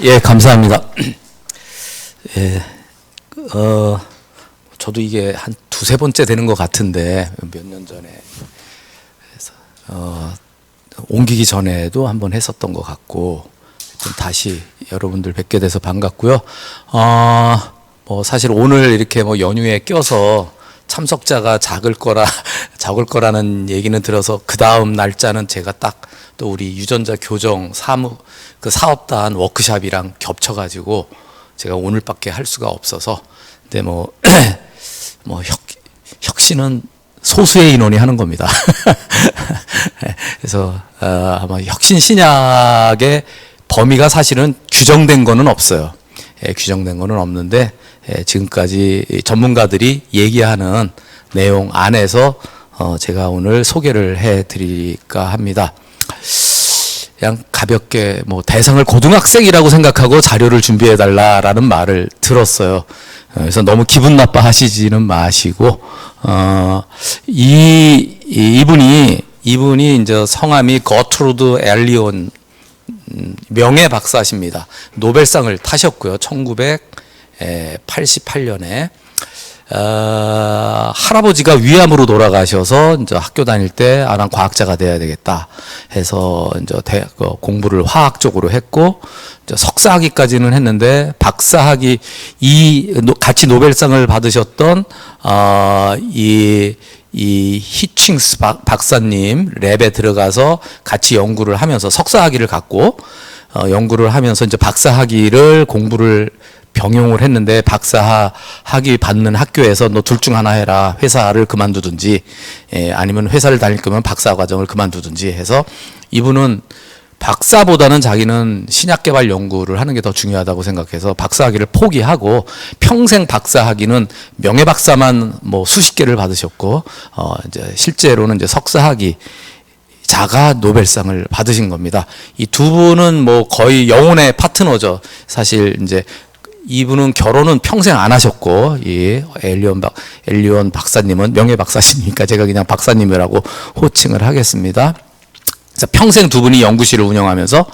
예, 감사합니다. 예, 저도 이게 한 두세 번째 되는 것 같은데, 몇 년 전에 해서, 옮기기 전에도 한번 했었던 것 같고, 다시 여러분들 뵙게 돼서 반갑고요. 뭐 사실 오늘 이렇게 뭐 연휴에 껴서 참석자가 적을 거라는 얘기는 들어서 그 다음 날짜는 제가 딱 또 우리 유전자 교정 그 사업단 워크샵이랑 겹쳐가지고 제가 오늘밖에 할 수가 없어서, 근데 뭐 혁신은 소수의 인원이 하는 겁니다. 그래서 아마 혁신 신약의 범위가 사실은 규정된 거는 없어요. 규정된 거는 없는데 지금까지 전문가들이 얘기하는 내용 안에서 제가 오늘 소개를 해드릴까 합니다. 그냥 가볍게 뭐 대상을 고등학생이라고 생각하고 자료를 준비해 달라라는 말을 들었어요. 그래서 너무 기분 나빠하시지는 마시고, 이분이 이제 성함이 거트루드 엘리온 명예 박사십니다. 노벨상을 타셨고요. 1988년에 할아버지가 위암으로 돌아가셔서 이제 학교 다닐 때 난 과학자가 돼야 되겠다 해서 이제 공부를 화학 쪽으로 했고, 이제 석사학위까지는 했는데 박사학위 같이 노벨상을 받으셨던 이 히칭스 박사님 랩에 들어가서 같이 연구를 하면서 석사학위를 갖고 연구를 하면서 이제 박사학위를 공부를 병용을 했는데, 박사학위 받는 학교에서 너 둘 중 하나 해라. 회사를 그만두든지 아니면 회사를 다닐 거면 박사 과정을 그만두든지 해서, 이분은 박사보다는 자기는 신약 개발 연구를 하는 게 더 중요하다고 생각해서 박사학위를 포기하고 평생 박사학위는 명예 박사만 뭐 수십 개를 받으셨고, 이제 실제로는 이제 석사학위 자가 노벨상을 받으신 겁니다. 이 두 분은 뭐 거의 영혼의 파트너죠. 사실 이제 이분은 결혼은 평생 안 하셨고, 이 엘리온 박사님은 명예 박사시니까 제가 그냥 박사님이라고 호칭을 하겠습니다. 그래서 평생 두 분이 연구실을 운영하면서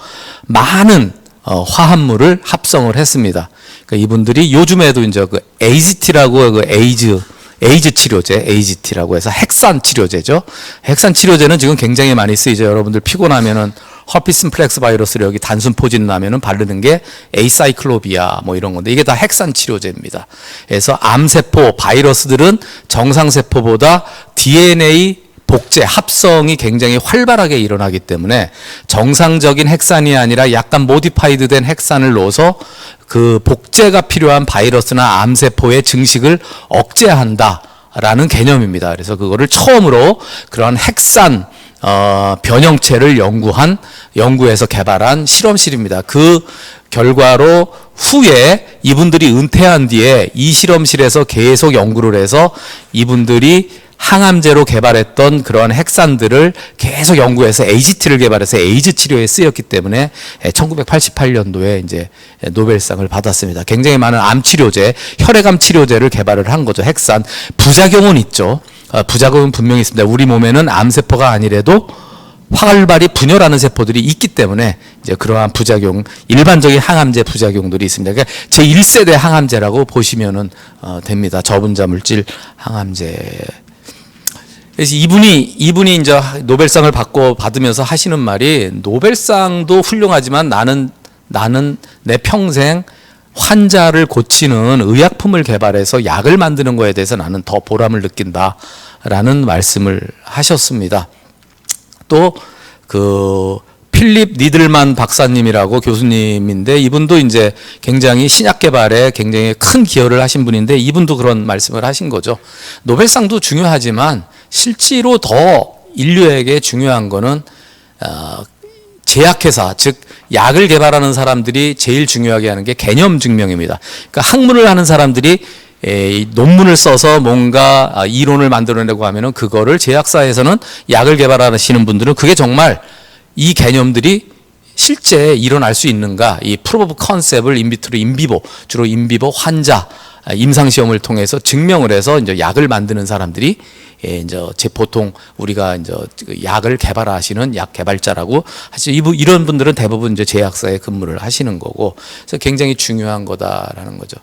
많은 화합물을 합성을 했습니다. 그러니까 이분들이 요즘에도 이제 그 AZT라고 그 에이즈 치료제, AZT라고 해서 핵산 치료제죠. 핵산 치료제는 지금 굉장히 많이 쓰이죠. 여러분들 피곤하면은 허피스 심플렉스 바이러스를 여기 단순 포진 나면은 바르는 게 에이사이클로비아 뭐 이런 건데, 이게 다 핵산 치료제입니다. 그래서 암세포, 바이러스들은 정상세포보다 DNA 복제, 합성이 굉장히 활발하게 일어나기 때문에 정상적인 핵산이 아니라 약간 모디파이드 된 핵산을 넣어서 그 복제가 필요한 바이러스나 암세포의 증식을 억제한다라는 개념입니다. 그래서 그거를 처음으로 그런 핵산 변형체를 연구해서 개발한 실험실입니다. 그 결과로 후에 이분들이 은퇴한 뒤에 이 실험실에서 계속 연구를 해서 이분들이 항암제로 개발했던 그런 핵산들을 계속 연구해서 AZT를 개발해서 에이즈 치료에 쓰였기 때문에 1988년도에 이제 노벨상을 받았습니다. 굉장히 많은 암 치료제, 혈액암 치료제를 개발을 한 거죠. 핵산. 부작용은 있죠. 부작용은 분명히 있습니다. 우리 몸에는 암세포가 아니래도 활발히 분열하는 세포들이 있기 때문에 이제 그러한 부작용, 일반적인 항암제 부작용들이 있습니다. 그러니까 제1세대 항암제라고 보시면은 됩니다. 저분자 물질 항암제. 그래서 이분이 이제 노벨상을 받으면서 하시는 말이, 노벨상도 훌륭하지만 나는 내 평생 환자를 고치는 의약품을 개발해서 약을 만드는 거에 대해서 나는 더 보람을 느낀다라는 말씀을 하셨습니다. 또 그 필립 니들만 박사님이라고 교수님인데, 이분도 이제 굉장히 신약 개발에 굉장히 큰 기여를 하신 분인데, 이분도 그런 말씀을 하신 거죠. 노벨상도 중요하지만 실제로 더 인류에게 중요한 거는 제약회사, 즉 약을 개발하는 사람들이 제일 중요하게 하는 게 개념 증명입니다. 그러니까 학문을 하는 사람들이 논문을 써서 뭔가 이론을 만들어내고 하면은, 그거를 제약사에서는 약을 개발하시는 분들은 그게 정말 이 개념들이 실제 일어날 수 있는가, 이 프로브 오브 컨셉을 인비트로 인비보, 주로 인비보 환자 임상 시험을 통해서 증명을 해서 이제 약을 만드는 사람들이 이제 보통 우리가 이제 약을 개발하시는 약 개발자라고 하시, 이런 분들은 대부분 이제 제약사에 근무를 하시는 거고, 그래서 굉장히 중요한 거다라는 거죠.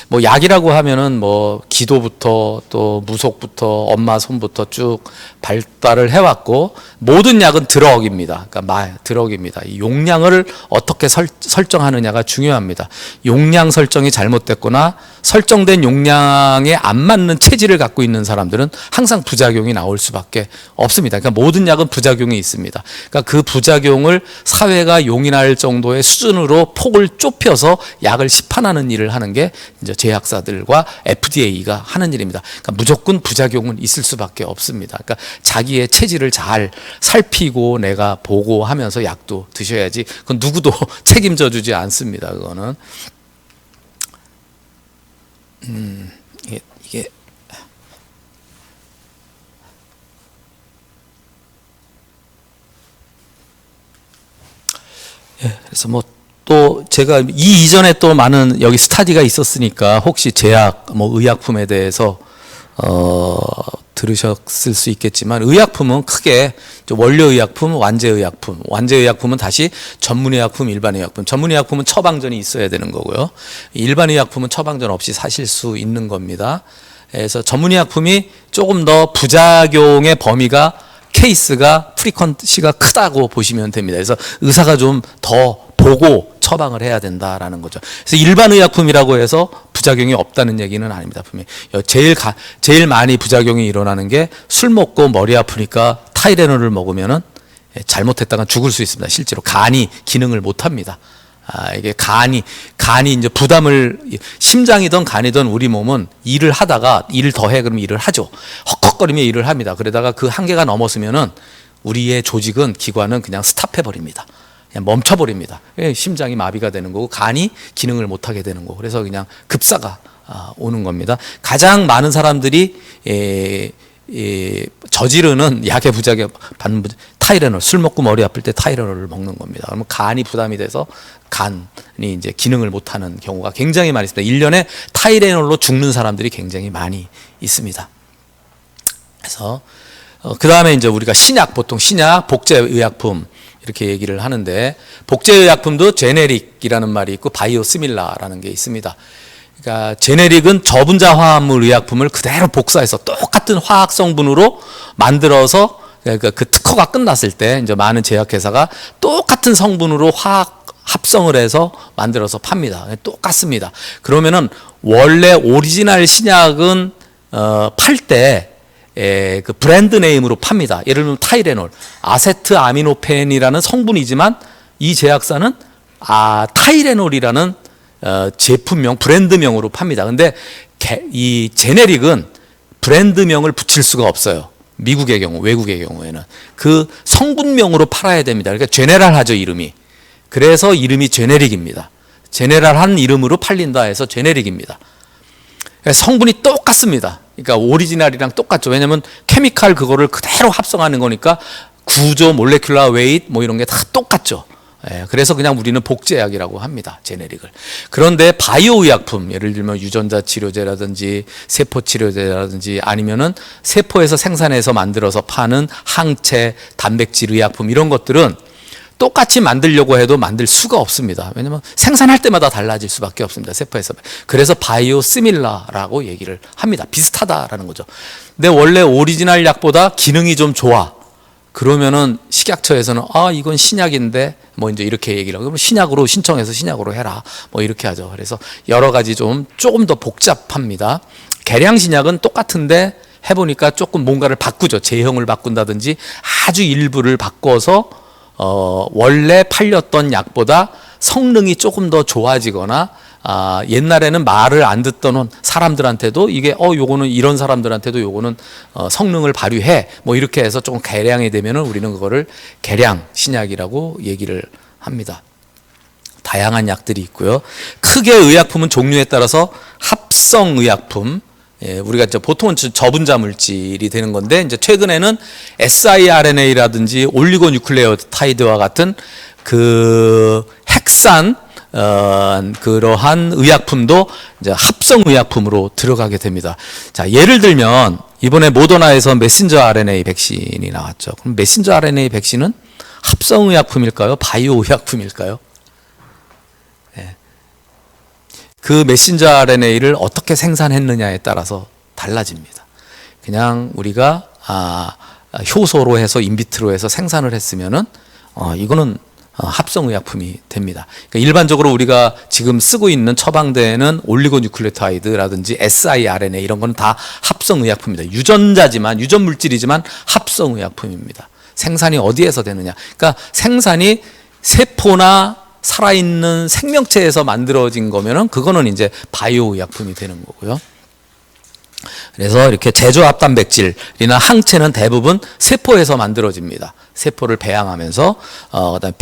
뭐 약이라고 하면은 뭐 기도부터 또 무속부터 엄마 손부터 쭉 발달을 해왔고, 모든 약은 드럭입니다. 그러니까 드럭입니다. 이 용량을 어떻게 설정하느냐가 중요합니다. 용량 설정이 잘못됐거나 설정된 용량에 안 맞는 체질을 갖고 있는 사람들은 항상 부작용이 나올 수밖에 없습니다. 그러니까 모든 약은 부작용이 있습니다. 그러니까 그 부작용을 사회가 용인할 정도의 수준으로 폭을 좁혀서 약을 시판하는 일을 하는 게 이제 제약사들과 FDA가 하는 일입니다. 그러니까 무조건 부작용은 있을 수밖에 없습니다. 그러니까 자기의 체질을 잘 살피고 내가 보고 하면서 약도 드셔야지, 그건 누구도 책임져 주지 않습니다. 그거는 이게 그래서 뭐 또 제가 이 이전에 또 많은 여기 스타디가 있었으니까 혹시 제약 뭐 의약품에 대해서 들으셨을 수 있겠지만, 의약품은 크게 원료의약품, 완제의약품, 완제의약품은 다시 전문의약품, 일반의약품, 전문의약품은 처방전이 있어야 되는 거고요. 일반의약품은 처방전 없이 사실 수 있는 겁니다. 그래서 전문의약품이 조금 더 부작용의 범위가, 케이스가 프리퀀시가 크다고 보시면 됩니다. 그래서 의사가 좀 더 보고 처방을 해야 된다라는 거죠. 그래서 일반 의약품이라고 해서 부작용이 없다는 얘기는 아닙니다. 분명히 제일 많이 부작용이 일어나는 게, 술 먹고 머리 아프니까 타이레놀을 먹으면은 잘못했다가 죽을 수 있습니다. 실제로 간이 기능을 못 합니다. 이게 간이 이제 부담을, 심장이든 간이든 우리 몸은 일을 하다가 일을 더해 그러면 일을 하죠. 헉헉거리며 일을 합니다. 그러다가 그 한계가 넘었으면은 우리의 조직은, 기관은 그냥 스탑해 버립니다. 그냥 멈춰 버립니다. 심장이 마비가 되는 거고 간이 기능을 못 하게 되는 거고, 그래서 그냥 급사가 오는 겁니다. 가장 많은 사람들이 저지르는 약의 부작용, 타이레놀, 술 먹고 머리 아플 때 타이레놀을 먹는 겁니다. 그러면 간이 부담이 돼서 간이 이제 기능을 못하는 경우가 굉장히 많이 있습니다. 1년에 타이레놀로 죽는 사람들이 굉장히 많이 있습니다. 그래서 그 다음에 이제 우리가 신약, 보통 신약, 복제의약품 이렇게 얘기를 하는데, 복제의약품도 제네릭이라는 말이 있고 바이오시밀라라는 게 있습니다. 그러니까 제네릭은 저분자 화합물 의약품을 그대로 복사해서 똑같은 화학 성분으로 만들어서, 그러니까 그 특허가 끝났을 때 이제 많은 제약회사가 똑같은 성분으로 화학 합성을 해서 만들어서 팝니다. 똑같습니다. 그러면은 원래 오리지널 신약은 팔 때 그 브랜드 네임으로 팝니다. 예를 들면 타이레놀, 아세트 아미노펜이라는 성분이지만 이 제약사는 타이레놀이라는 제품명, 브랜드명으로 팝니다. 근데 이 제네릭은 브랜드명을 붙일 수가 없어요. 미국의 경우, 외국의 경우에는 그 성분명으로 팔아야 됩니다. 그러니까 제네랄하죠, 이름이. 그래서 이름이 제네릭입니다. 제네랄한 이름으로 팔린다 해서 제네릭입니다. 성분이 똑같습니다. 그러니까 오리지널이랑 똑같죠. 왜냐하면 케미칼 그거를 그대로 합성하는 거니까 구조, 몰레큘러 웨이트 뭐 이런 게 다 똑같죠. 그래서 그냥 우리는 복제약이라고 합니다, 제네릭을. 그런데 바이오 의약품, 예를 들면 유전자 치료제라든지 세포 치료제라든지 아니면은 세포에서 생산해서 만들어서 파는 항체, 단백질 의약품, 이런 것들은 똑같이 만들려고 해도 만들 수가 없습니다. 왜냐하면 생산할 때마다 달라질 수밖에 없습니다, 세포에서. 그래서 바이오 시밀라라고 얘기를 합니다. 비슷하다라는 거죠. 근데 원래 오리지널 약보다 기능이 좀 좋아, 그러면은 식약처에서는 이건 신약인데 뭐 이제 이렇게 얘기를 하고, 그러면 신약으로 신청해서 신약으로 해라 뭐 이렇게 하죠. 그래서 여러 가지 조금 더 복잡합니다. 계량 신약은 똑같은데 해보니까 조금 뭔가를 바꾸죠. 제형을 바꾼다든지 아주 일부를 바꿔서 원래 팔렸던 약보다 성능이 조금 더 좋아지거나, 옛날에는 말을 안 듣던 사람들한테도 이게 요거는 이런 사람들한테도 요거는 성능을 발휘해 뭐 이렇게 해서 조금 개량이 되면은 우리는 그거를 계량 신약이라고 얘기를 합니다. 다양한 약들이 있고요. 크게 의약품은 종류에 따라서 합성 의약품, 우리가 이제 보통은 저분자 물질이 되는 건데, 이제 최근에는 siRNA라든지 올리고뉴클레오타이드와 같은 그 핵산 그러한 의약품도 이제 합성 의약품으로 들어가게 됩니다. 자, 예를 들면 이번에 모더나에서 메신저 RNA 백신이 나왔죠. 그럼 메신저 RNA 백신은 합성 의약품일까요? 바이오 의약품일까요? 네. 그 메신저 RNA를 어떻게 생산했느냐에 따라서 달라집니다. 그냥 우리가 효소로 해서 인비트로 해서 생산을 했으면은 이거는 합성의약품이 됩니다. 그러니까 일반적으로 우리가 지금 쓰고 있는 처방되는 올리고뉴클레오타이드라든지 siRNA 이런 건 다 합성의약품입니다. 유전자지만 유전 물질이지만 합성의약품입니다. 생산이 어디에서 되느냐? 그러니까 생산이 세포나 살아있는 생명체에서 만들어진 거면은 그거는 이제 바이오 의약품이 되는 거고요. 그래서 이렇게 제조합 단백질이나 항체는 대부분 세포에서 만들어집니다. 세포를 배양하면서 그다음에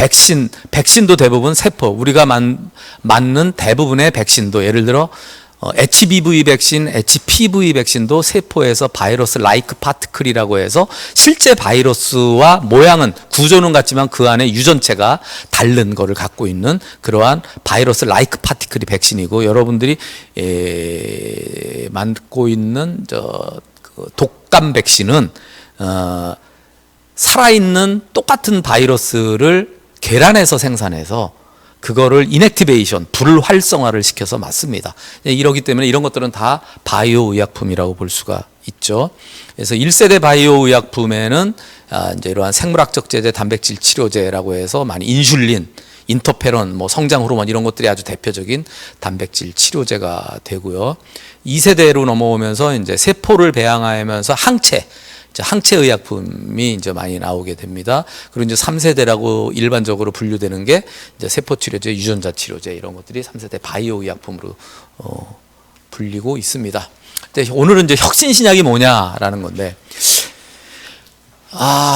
백신도 대부분 세포, 우리가 맞는 대부분의 백신도 예를 들어 HBV 백신, HPV 백신도 세포에서 바이러스 라이크 파티클이라고 해서 실제 바이러스와 모양은 구조는 같지만 그 안에 유전체가 다른 거를 갖고 있는 그러한 바이러스 라이크 파티클이 백신이고, 여러분들이 맞고 있는 독감 백신은 살아있는 똑같은 바이러스를 계란에서 생산해서 그거를 인액티베이션, 불활성화를 시켜서 맞습니다. 이러기 때문에 이런 것들은 다 바이오 의약품이라고 볼 수가 있죠. 그래서 1세대 바이오 의약품에는 이제 이러한 생물학적 제제, 단백질 치료제라고 해서 많이 인슐린, 인터페론, 뭐 성장 호르몬 이런 것들이 아주 대표적인 단백질 치료제가 되고요. 2세대로 넘어오면서 이제 세포를 배양하면서 항체 의약품이 이제 많이 나오게 됩니다. 그리고 이제 3세대라고 일반적으로 분류되는 게 이제 세포 치료제, 유전자 치료제 이런 것들이 3세대 바이오 의약품으로 불리고 있습니다. 근데 오늘은 이제 혁신 신약이 뭐냐라는 건데,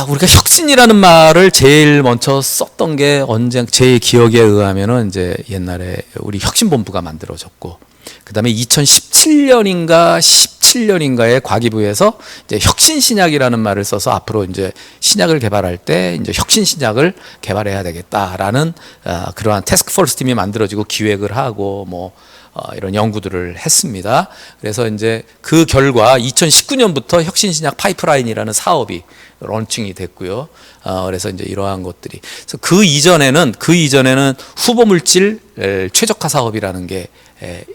우리가 혁신이라는 말을 제일 먼저 썼던 게 언제, 제 기억에 의하면은 이제 옛날에 우리 혁신본부가 만들어졌고, 그 다음에 2017년인가 17년인가에 과기부에서 이제 혁신신약이라는 말을 써서 앞으로 이제 신약을 개발할 때 이제 혁신신약을 개발해야 되겠다라는 그러한 태스크포스 팀이 만들어지고 기획을 하고 뭐 이런 연구들을 했습니다. 그래서 이제 그 결과 2019년부터 혁신신약 파이프라인이라는 사업이 런칭이 됐고요. 그래서 이제 이러한 것들이, 그래서 그 이전에는 후보물질 최적화 사업이라는 게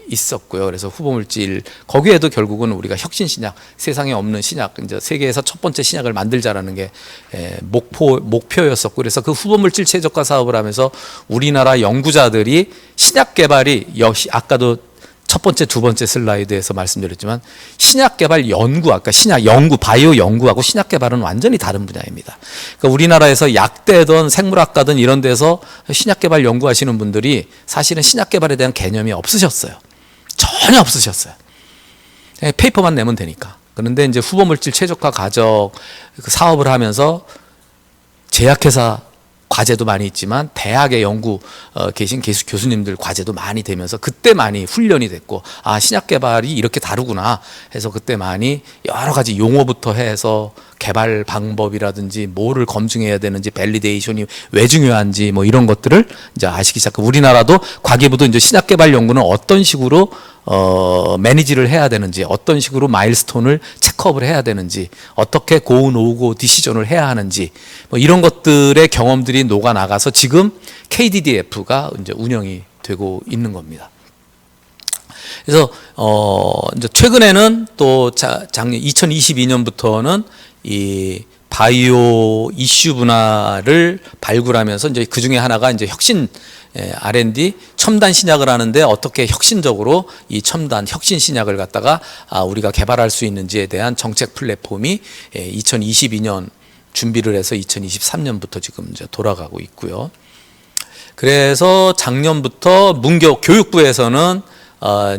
있었고요. 그래서 후보물질, 거기에도 결국은 우리가 혁신신약, 세상에 없는 신약, 이제 세계에서 첫 번째 신약을 만들자라는 게 목표였었고, 그래서 그 후보물질 최적화 사업을 하면서 우리나라 연구자들이 신약 개발이 역시 아까도 첫 번째, 두 번째 슬라이드에서 말씀드렸지만 신약 개발 연구, 아까 신약 연구, 바이오 연구하고 신약 개발은 완전히 다른 분야입니다. 그러니까 우리나라에서 약대든 생물학과든 이런 데서 신약 개발 연구하시는 분들이 사실은 신약 개발에 대한 개념이 없으셨어요. 전혀 없으셨어요. 페이퍼만 내면 되니까. 그런데 이제 후보물질 최적화 과정 사업을 하면서 제약회사 과제도 많이 있지만 대학에 연구 계신 교수님들 과제도 많이 되면서 그때 많이 훈련이 됐고, 신약 개발이 이렇게 다르구나 해서 그때 많이 여러 가지 용어부터 해서 개발 방법이라든지 뭐를 검증해야 되는지, 밸리데이션이 왜 중요한지 뭐 이런 것들을 이제 아시기 시작하고, 우리나라도 과기부도 이제 신약 개발 연구는 어떤 식으로 매니지를 해야 되는지, 어떤 식으로 마일스톤을 체크업을 해야 되는지, 어떻게 고우 노고 디시전을 해야 하는지, 뭐 이런 것들의 경험들이 녹아 나가서 지금 KDDF가 이제 운영이 되고 있는 겁니다. 그래서 이제 최근에는 또 작년 2022년부터는 이 바이오 이슈 분야를 발굴하면서 이제 그 중에 하나가 이제 혁신 R&D 첨단 신약을 하는데 어떻게 혁신적으로 이 첨단 혁신 신약을 갖다가 우리가 개발할 수 있는지에 대한 정책 플랫폼이 2022년 준비를 해서 2023년부터 지금 이제 돌아가고 있고요. 그래서 작년부터 문교 교육부에서는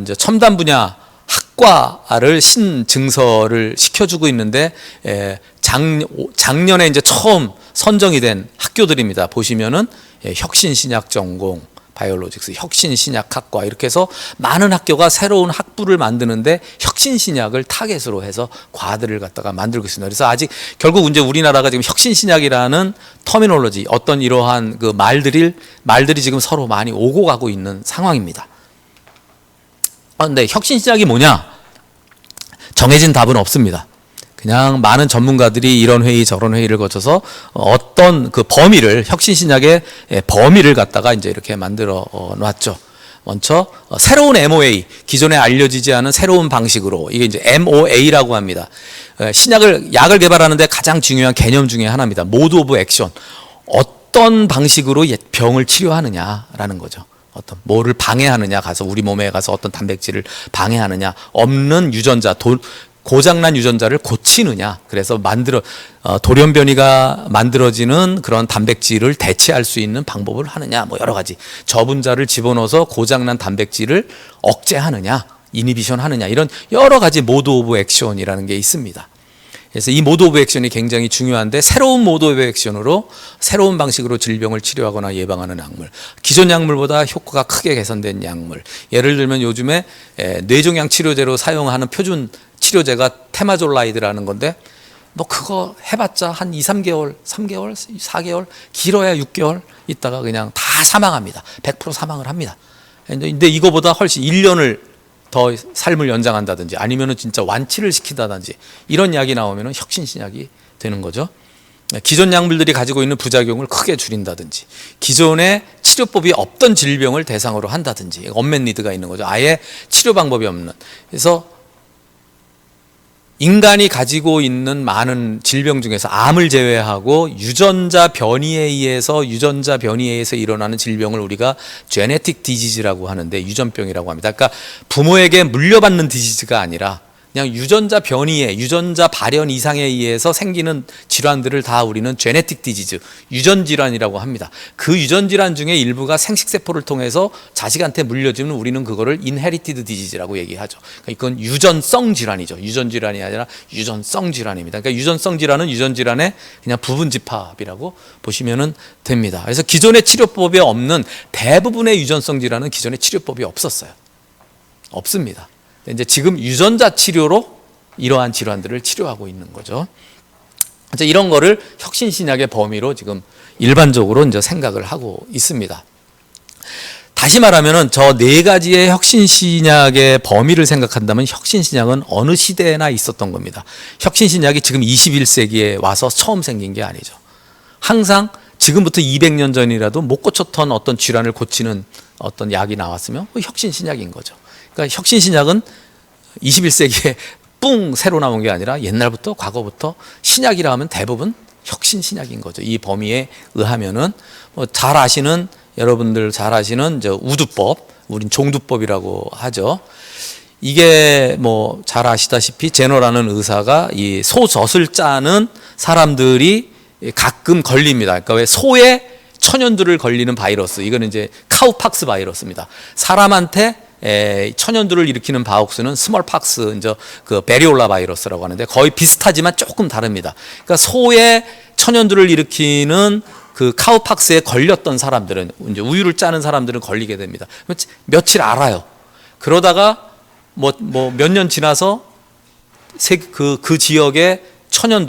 이제 첨단 분야 학과를 신증서를 시켜주고 있는데, 작년에 이제 처음 선정이 된 학교들입니다. 보시면은 혁신신약 전공, 바이올로직스, 혁신신약학과 이렇게 해서 많은 학교가 새로운 학부를 만드는데 혁신신약을 타겟으로 해서 과들을 갖다가 만들고 있습니다. 그래서 아직 결국 이제 우리나라가 지금 혁신신약이라는 터미놀로지, 어떤 이러한 그 말들이 지금 서로 많이 오고 가고 있는 상황입니다. 근데 혁신신약이 뭐냐? 정해진 답은 없습니다. 그냥 많은 전문가들이 이런 회의 저런 회의를 거쳐서 어떤 그 범위를, 혁신신약의 범위를 갖다가 이제 이렇게 만들어 놨죠. 먼저 새로운 MOA, 기존에 알려지지 않은 새로운 방식으로, 이게 이제 MOA라고 합니다. 약을 개발하는데 가장 중요한 개념 중에 하나입니다. 모드 오브 액션. 어떤 방식으로 병을 치료하느냐라는 거죠. 어떤 뭐를 방해하느냐, 가서 우리 몸에 가서 어떤 단백질을 방해하느냐, 없는 유전자, 고장난 유전자를 고치느냐, 그래서 돌연변이가 만들어지는 그런 단백질을 대체할 수 있는 방법을 하느냐, 뭐 여러 가지 저분자를 집어넣어서 고장난 단백질을 억제하느냐, 이니비션 하느냐, 이런 여러 가지 모드 오브 액션이라는 게 있습니다. 그래서 이 모드 오브 액션이 굉장히 중요한데, 새로운 모드 오브 액션으로 새로운 방식으로 질병을 치료하거나 예방하는 약물, 기존 약물보다 효과가 크게 개선된 약물, 예를 들면 요즘에 뇌종양 치료제로 사용하는 표준 치료제가 테마졸라이드라는 건데, 뭐 그거 해봤자 한 2, 3개월, 3개월, 4개월, 길어야 6개월 있다가 그냥 다 사망합니다. 100% 사망을 합니다. 근데 이거보다 훨씬 1년을 더 삶을 연장한다든지, 아니면은 진짜 완치를 시킨다든지, 이런 약이 나오면은 혁신신약이 되는 거죠. 기존 약물들이 가지고 있는 부작용을 크게 줄인다든지, 기존에 치료법이 없던 질병을 대상으로 한다든지, 언맷 니드가 있는 거죠. 아예 치료 방법이 없는. 그래서 인간이 가지고 있는 많은 질병 중에서 암을 제외하고 유전자 변이에 의해서 일어나는 질병을 우리가 제네틱 디지즈라고 하는데, 유전병이라고 합니다. 그러니까 부모에게 물려받는 디지즈가 아니라 그냥 유전자 변이에, 유전자 발현 이상에 의해서 생기는 질환들을 다 우리는 제네틱 디지즈, 유전 질환이라고 합니다. 그 유전 질환 중에 일부가 생식세포를 통해서 자식한테 물려지면 우리는 그거를 인헤리티드 디지즈라고 얘기하죠. 그러니까 이건 유전성 질환이죠. 유전 질환이 아니라 유전성 질환입니다. 그러니까 유전성 질환은 유전 질환의 그냥 부분 집합이라고 보시면 됩니다. 그래서 기존의 치료법이 없는 대부분의 유전성 질환은 기존의 치료법이 없었어요. 없습니다. 이제 지금 유전자 치료로 이러한 질환들을 치료하고 있는 거죠. 이제 이런 거를 혁신신약의 범위로 지금 일반적으로 이제 생각을 하고 있습니다. 다시 말하면은 저 네 가지의 혁신신약의 범위를 생각한다면, 혁신신약은 어느 시대에나 있었던 겁니다. 혁신신약이 지금 21세기에 와서 처음 생긴 게 아니죠. 항상 지금부터 200년 전이라도 못 고쳤던 어떤 질환을 고치는 어떤 약이 나왔으면 혁신신약인 거죠. 그러니까 혁신신약은 21세기에 뿡 새로 나온 게 아니라 옛날부터, 과거부터 신약이라 하면 대부분 혁신신약인 거죠. 이 범위에 의하면은 여러분들 잘 아시는 우두법, 우린 종두법이라고 하죠. 이게 뭐 잘 아시다시피 제너라는 의사가 이 소젖을 짜는 사람들이 가끔 걸립니다. 그러니까 왜 소에 천연두를 걸리는 바이러스, 이거는 이제 카우팍스 바이러스입니다. 사람한테 천연두를 일으키는 바옥스는 스몰팍스, 이제 그 베리올라 바이러스라고 하는데 거의 비슷하지만 조금 다릅니다. 그러니까 소에 천연두를 일으키는 그 카우팍스에 걸렸던 사람들은, 이제 우유를 짜는 사람들은 걸리게 됩니다. 며칠 알아요. 그러다가 뭐 몇 년 지나서 그 지역에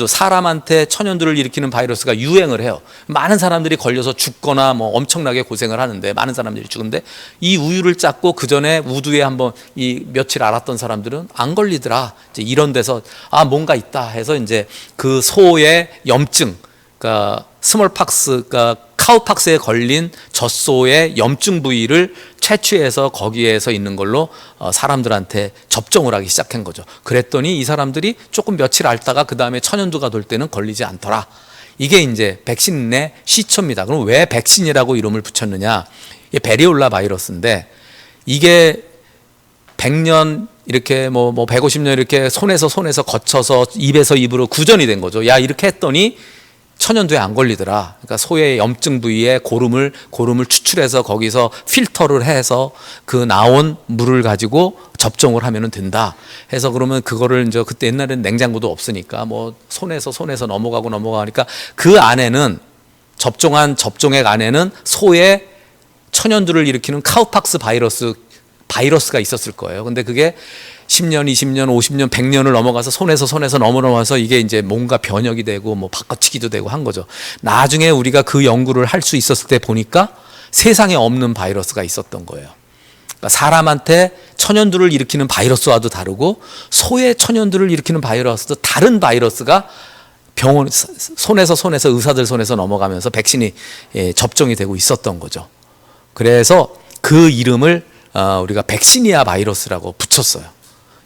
사람한테 천연두를 일으키는 바이러스가 유행을 해요. 많은 사람들이 걸려서 죽거나 뭐 엄청나게 고생을 하는데, 많은 사람들이 죽는데, 이 우유를 짰고 그 전에 우두에 한번 이 며칠 알았던 사람들은 안 걸리더라. 이제 이런 데서 뭔가 있다 해서 이제 그 소의 염증, 그러니까 스몰팍스, 그러니까 카우팍스에 걸린 젖소의 염증 부위를 채취해서 거기에서 있는 걸로 사람들한테 접종을 하기 시작한 거죠. 그랬더니 이 사람들이 조금 며칠 앓다가 그 다음에 천연두가 돌 때는 걸리지 않더라. 이게 이제 백신의 시초입니다. 그럼 왜 백신이라고 이름을 붙였느냐? 이게 베리올라 바이러스인데, 이게 100년 이렇게 뭐 150년 이렇게 손에서 거쳐서 입에서 입으로 구전이 된 거죠. 야, 이렇게 했더니 천연두에 안 걸리더라. 그러니까 소의 염증 부위에 고름을 추출해서 거기서 필터를 해서 그 나온 물을 가지고 접종을 하면 된다 해서, 그러면 그거를 이제 그때 옛날에는 냉장고도 없으니까 뭐 손에서 넘어가니까 그 안에는 접종액 안에는 소의 천연두를 일으키는 카우팍스 바이러스가 있었을 거예요. 근데 그게 10년, 20년, 50년, 100년을 넘어가서 손에서 넘어가서 이게 이제 뭔가 변형이 되고 뭐 바꿔치기도 되고 한 거죠. 나중에 우리가 그 연구를 할 수 있었을 때 보니까 세상에 없는 바이러스가 있었던 거예요. 그러니까 사람한테 천연두를 일으키는 바이러스와도 다르고 소의 천연두를 일으키는 바이러스도 다른 바이러스가 손에서 의사들 손에서 넘어가면서 백신이 접종이 되고 있었던 거죠. 그래서 그 이름을 우리가 백시니아 바이러스라고 붙였어요.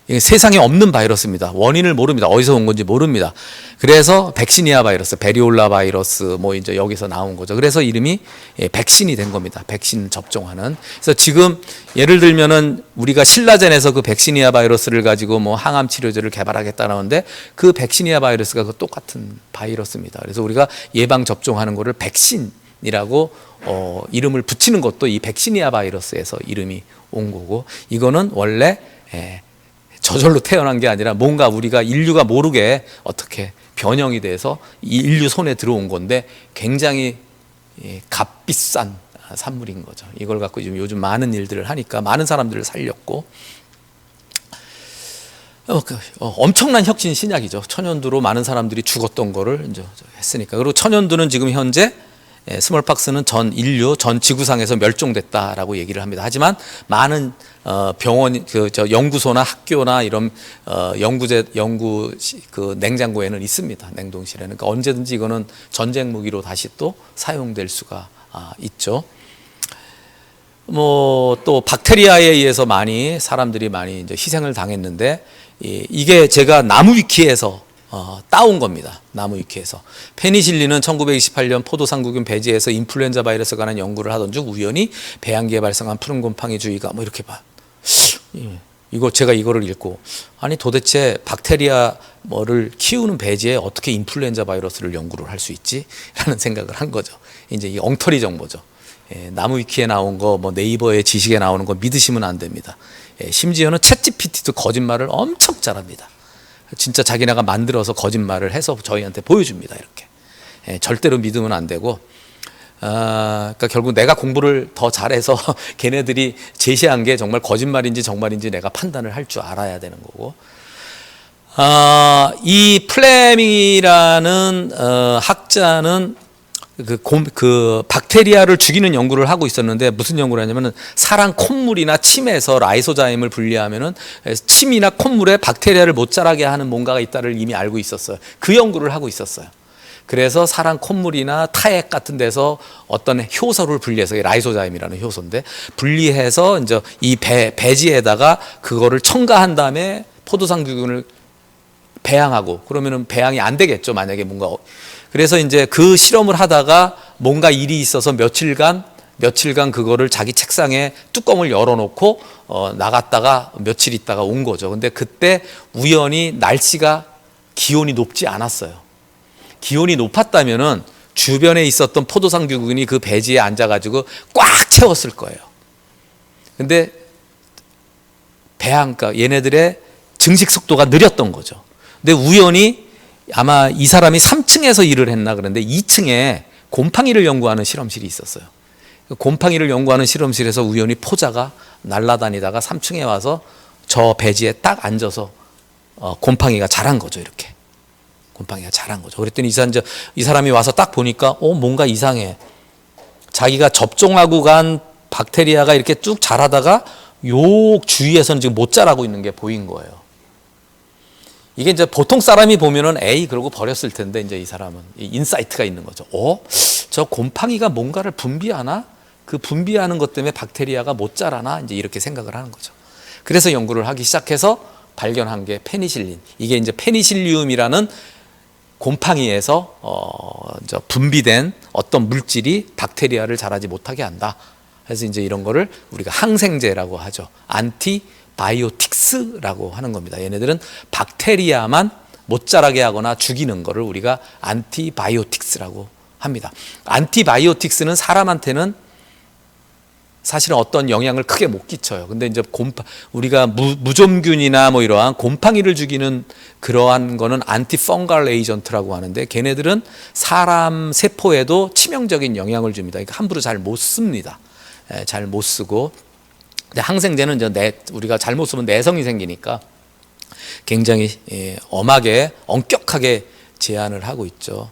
이게 세상에 없는 바이러스입니다. 원인을 모릅니다. 어디서 온 건지 모릅니다. 그래서 백시니아 바이러스, 베리올라 바이러스 뭐 이제 여기서 나온 거죠. 그래서 이름이 백신이 된 겁니다. 백신 접종하는. 그래서 지금 예를 들면은 우리가 신라젠에서 그 백시니아 바이러스를 가지고 뭐 항암 치료제를 개발하겠다는데 그 백시니아 바이러스가 그 똑같은 바이러스입니다. 그래서 우리가 예방 접종하는 거를 백신이라고 이름을 붙이는 것도 이 백시니아 바이러스에서 이름이 온 거고, 이거는 원래 저절로 태어난 게 아니라 뭔가 우리가 인류가 모르게 어떻게 변형이 돼서 이 인류 손에 들어온 건데 굉장히 값비싼 산물인 거죠. 이걸 갖고 요즘 많은 일들을 하니까 많은 사람들을 살렸고, 엄청난 혁신 신약이죠. 천연두로 많은 사람들이 죽었던 거를 이제 했으니까. 그리고 천연두는 지금 현재 스몰박스는 전 인류, 전 지구상에서 멸종됐다라고 얘기를 합니다. 하지만 많은 병원, 연구소나 학교나 이런 연구 그 냉장고에는 있습니다. 냉동실에는. 그러니까 언제든지 이거는 전쟁 무기로 다시 또 사용될 수가 있죠. 뭐 또 박테리아에 의해서 사람들이 많이 이제 희생을 당했는데, 이게 제가 나무 위키에서 따온 겁니다. 나무 위키에서. 페니실린은 1928년 포도상구균 배지에서 인플루엔자 바이러스에 관한 연구를 하던 중 우연히 배양기에 발생한 푸른 곰팡이 주의가 뭐 이렇게 봐. 제가 이거를 읽고, 아니 도대체 박테리아 뭐를 키우는 배지에 어떻게 인플루엔자 바이러스를 연구를 할 수 있지? 라는 생각을 한 거죠. 이제 이 엉터리 정보죠. 나무 위키에 나온 거, 뭐 네이버의 지식에 나오는 거 믿으시면 안 됩니다. 심지어는 챗GPT도 거짓말을 엄청 잘합니다. 진짜 자기네가 만들어서 거짓말을 해서 저희한테 보여줍니다. 이렇게. 절대로 믿으면 안 되고, 그러니까 결국 내가 공부를 더 잘해서 걔네들이 제시한 게 정말 거짓말인지 정말인지 내가 판단을 할 줄 알아야 되는 거고, 이 플레밍이라는 학자는 그 박테리아를 죽이는 연구를 하고 있었는데, 무슨 연구를 하냐면은 사람 콧물이나 침에서 라이소자임을 분리하면은 침이나 콧물에 박테리아를 못 자라게 하는 뭔가가 있다를 이미 알고 있었어요. 그 연구를 하고 있었어요. 그래서 사람 콧물이나 타액 같은 데서 어떤 효소를 분리해서, 라이소자임이라는 효소인데 분리해서 이제 이 배지에다가 그거를 첨가한 다음에 포도상균을 배양하고, 그러면은 배양이 안 되겠죠. 만약에 뭔가. 그래서 이제 그 실험을 하다가 뭔가 일이 있어서 며칠간 그거를 자기 책상에 뚜껑을 열어놓고 나갔다가 며칠 있다가 온 거죠. 근데 그때 우연히 기온이 높지 않았어요. 기온이 높았다면은 주변에 있었던 포도상균이 그 배지에 앉아가지고 꽉 채웠을 거예요. 근데 그러니까 얘네들의 증식 속도가 느렸던 거죠. 근데 우연히 아마 이 사람이 3층에서 일을 했나 그런데 2층에 곰팡이를 연구하는 실험실이 있었어요. 곰팡이를 연구하는 실험실에서 우연히 포자가 날아다니다가 3층에 와서 저 배지에 딱 앉아서 곰팡이가 자란 거죠. 이렇게 곰팡이가 자란 거죠. 그랬더니 이 사람이 와서 딱 보니까 뭔가 이상해. 자기가 접종하고 간 박테리아가 이렇게 쭉 자라다가 요 주위에서는 지금 못 자라고 있는 게 보인 거예요. 이게 이제 보통 사람이 보면은 그러고 버렸을 텐데, 이제 이 사람은 인사이트가 있는 거죠. 저 곰팡이가 뭔가를 분비하나? 그 분비하는 것 때문에 박테리아가 못 자라나? 이제 이렇게 생각을 하는 거죠. 그래서 연구를 하기 시작해서 발견한 게 페니실린. 이게 이제 페니실리움이라는 곰팡이에서 분비된 어떤 물질이 박테리아를 자라지 못하게 한다. 그래서 이제 이런 거를 우리가 항생제라고 하죠. 안티바이오틱스라고 하는 겁니다. 얘네들은 박테리아만 못 자라게 하거나 죽이는 거를 우리가 안티바이오틱스라고 합니다. 안티바이오틱스는 사람한테는 사실은 어떤 영향을 크게 못 끼쳐요. 근데 이제 우리가 무좀균이나 뭐 이러한 곰팡이를 죽이는 그러한 거는 안티펑갈 에이전트라고 하는데, 걔네들은 사람 세포에도 치명적인 영향을 줍니다. 그러니까 함부로 잘 못 씁니다. 잘 못 쓰고, 근데 항생제는 이제 우리가 잘못 쓰면 내성이 생기니까 굉장히 엄하게 엄격하게 제한을 하고 있죠.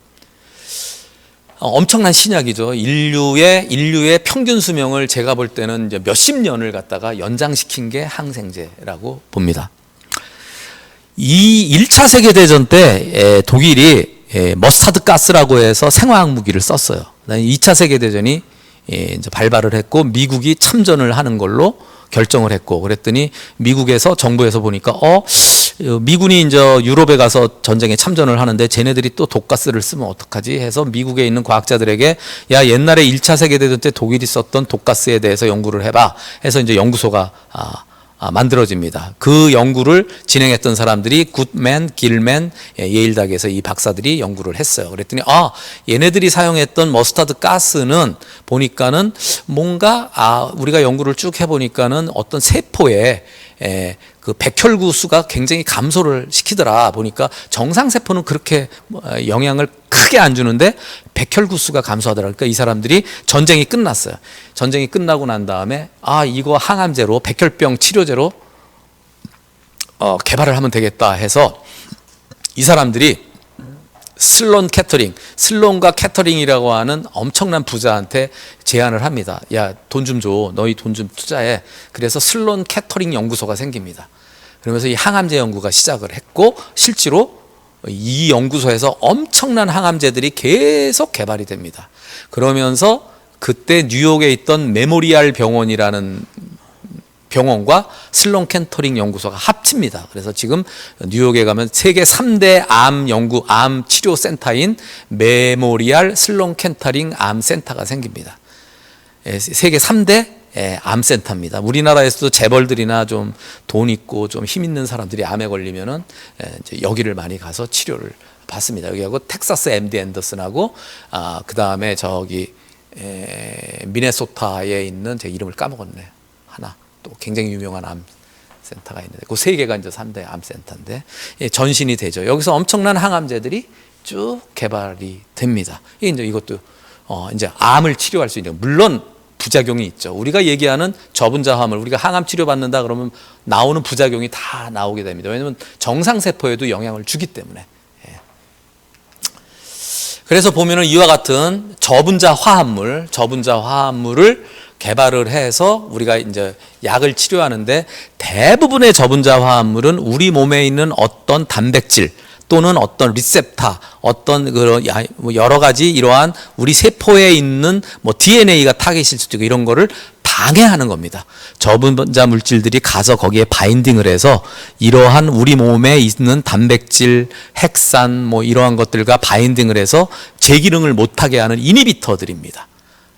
엄청난 신약이죠. 인류의 평균 수명을 제가 볼 때는 이제 몇십 년을 갖다가 연장시킨 게 항생제라고 봅니다. 이 1차 세계대전 때 독일이 머스타드 가스라고 해서 생화학 무기를 썼어요. 2차 세계대전이 이제 발발을 했고 미국이 참전을 하는 걸로 결정을 했고, 그랬더니 미국에서 정부에서 보니까 미군이 이제 유럽에 가서 전쟁에 참전을 하는데 쟤네들이 또 독가스를 쓰면 어떡하지 해서 미국에 있는 과학자들에게 야, 옛날에 1차 세계대전 때 독일이 썼던 독가스에 대해서 연구를 해봐 해서 이제 연구소가 만들어집니다. 그 연구를 진행했던 사람들이 굿맨, 길맨, 예일대학에서 이 박사들이 연구를 했어요. 그랬더니 얘네들이 사용했던 머스타드 가스는 보니까는 뭔가 우리가 연구를 쭉 해보니까는 어떤 세포에 그 백혈구 수가 굉장히 감소를 시키더라. 보니까 정상 세포는 그렇게 영향을 크게 안 주는데 백혈구 수가 감소하더라. 그러니까 이 사람들이 전쟁이 끝났어요. 전쟁이 끝나고 난 다음에 이거 항암제로, 백혈병 치료제로 개발을 하면 되겠다 해서 이 사람들이 슬론과 캐터링이라고 하는 엄청난 부자한테 제안을 합니다. 야, 돈 좀 줘. 너희 돈 좀 투자해. 그래서 슬론 캐터링 연구소가 생깁니다. 그러면서 이 항암제 연구가 시작을 했고, 실제로 이 연구소에서 엄청난 항암제들이 계속 개발이 됩니다. 그러면서 그때 뉴욕에 있던 메모리얼 병원이라는 병원과 슬론 캐터링 연구소가 합칩니다. 그래서 지금 뉴욕에 가면 세계 3대 암 치료 센터인 메모리얼 슬론 캐터링 암 센터가 생깁니다. 세계 3대 암센터입니다. 우리나라에서도 재벌들이나 좀 돈 있고 좀 힘 있는 사람들이 암에 걸리면은 이제 여기를 많이 가서 치료를 받습니다. 여기하고 텍사스 MD 앤더슨하고 그 다음에 저기 미네소타에 있는 제 이름을 까먹었네. 하나 또 굉장히 유명한 암 센터가 있는데 그 세 개가 이제 3대 암 센터인데 전신이 되죠. 여기서 엄청난 항암제들이 쭉 개발이 됩니다. 이제 이것도 이제 암을 치료할 수 있는, 물론 부작용이 있죠. 우리가 얘기하는 저분자화물, 우리가 항암 치료 받는다 그러면 나오는 부작용이 다 나오게 됩니다. 왜냐하면 정상세포에도 영향을 주기 때문에. 그래서 보면은 이와 같은 저분자 화합물을 개발을 해서 우리가 이제 약을 치료하는데, 대부분의 저분자 화합물은 우리 몸에 있는 어떤 단백질 또는 어떤 리셉터, 어떤 그런 여러 가지 이러한 우리 세포에 있는 DNA가 타겟일 수도 있고 이런 거를 방해하는 겁니다. 저분자 물질들이 가서 거기에 바인딩을 해서 이러한 우리 몸에 있는 단백질, 핵산 이러한 것들과 바인딩을 해서 제기능을 못하게 하는 이니비터들입니다.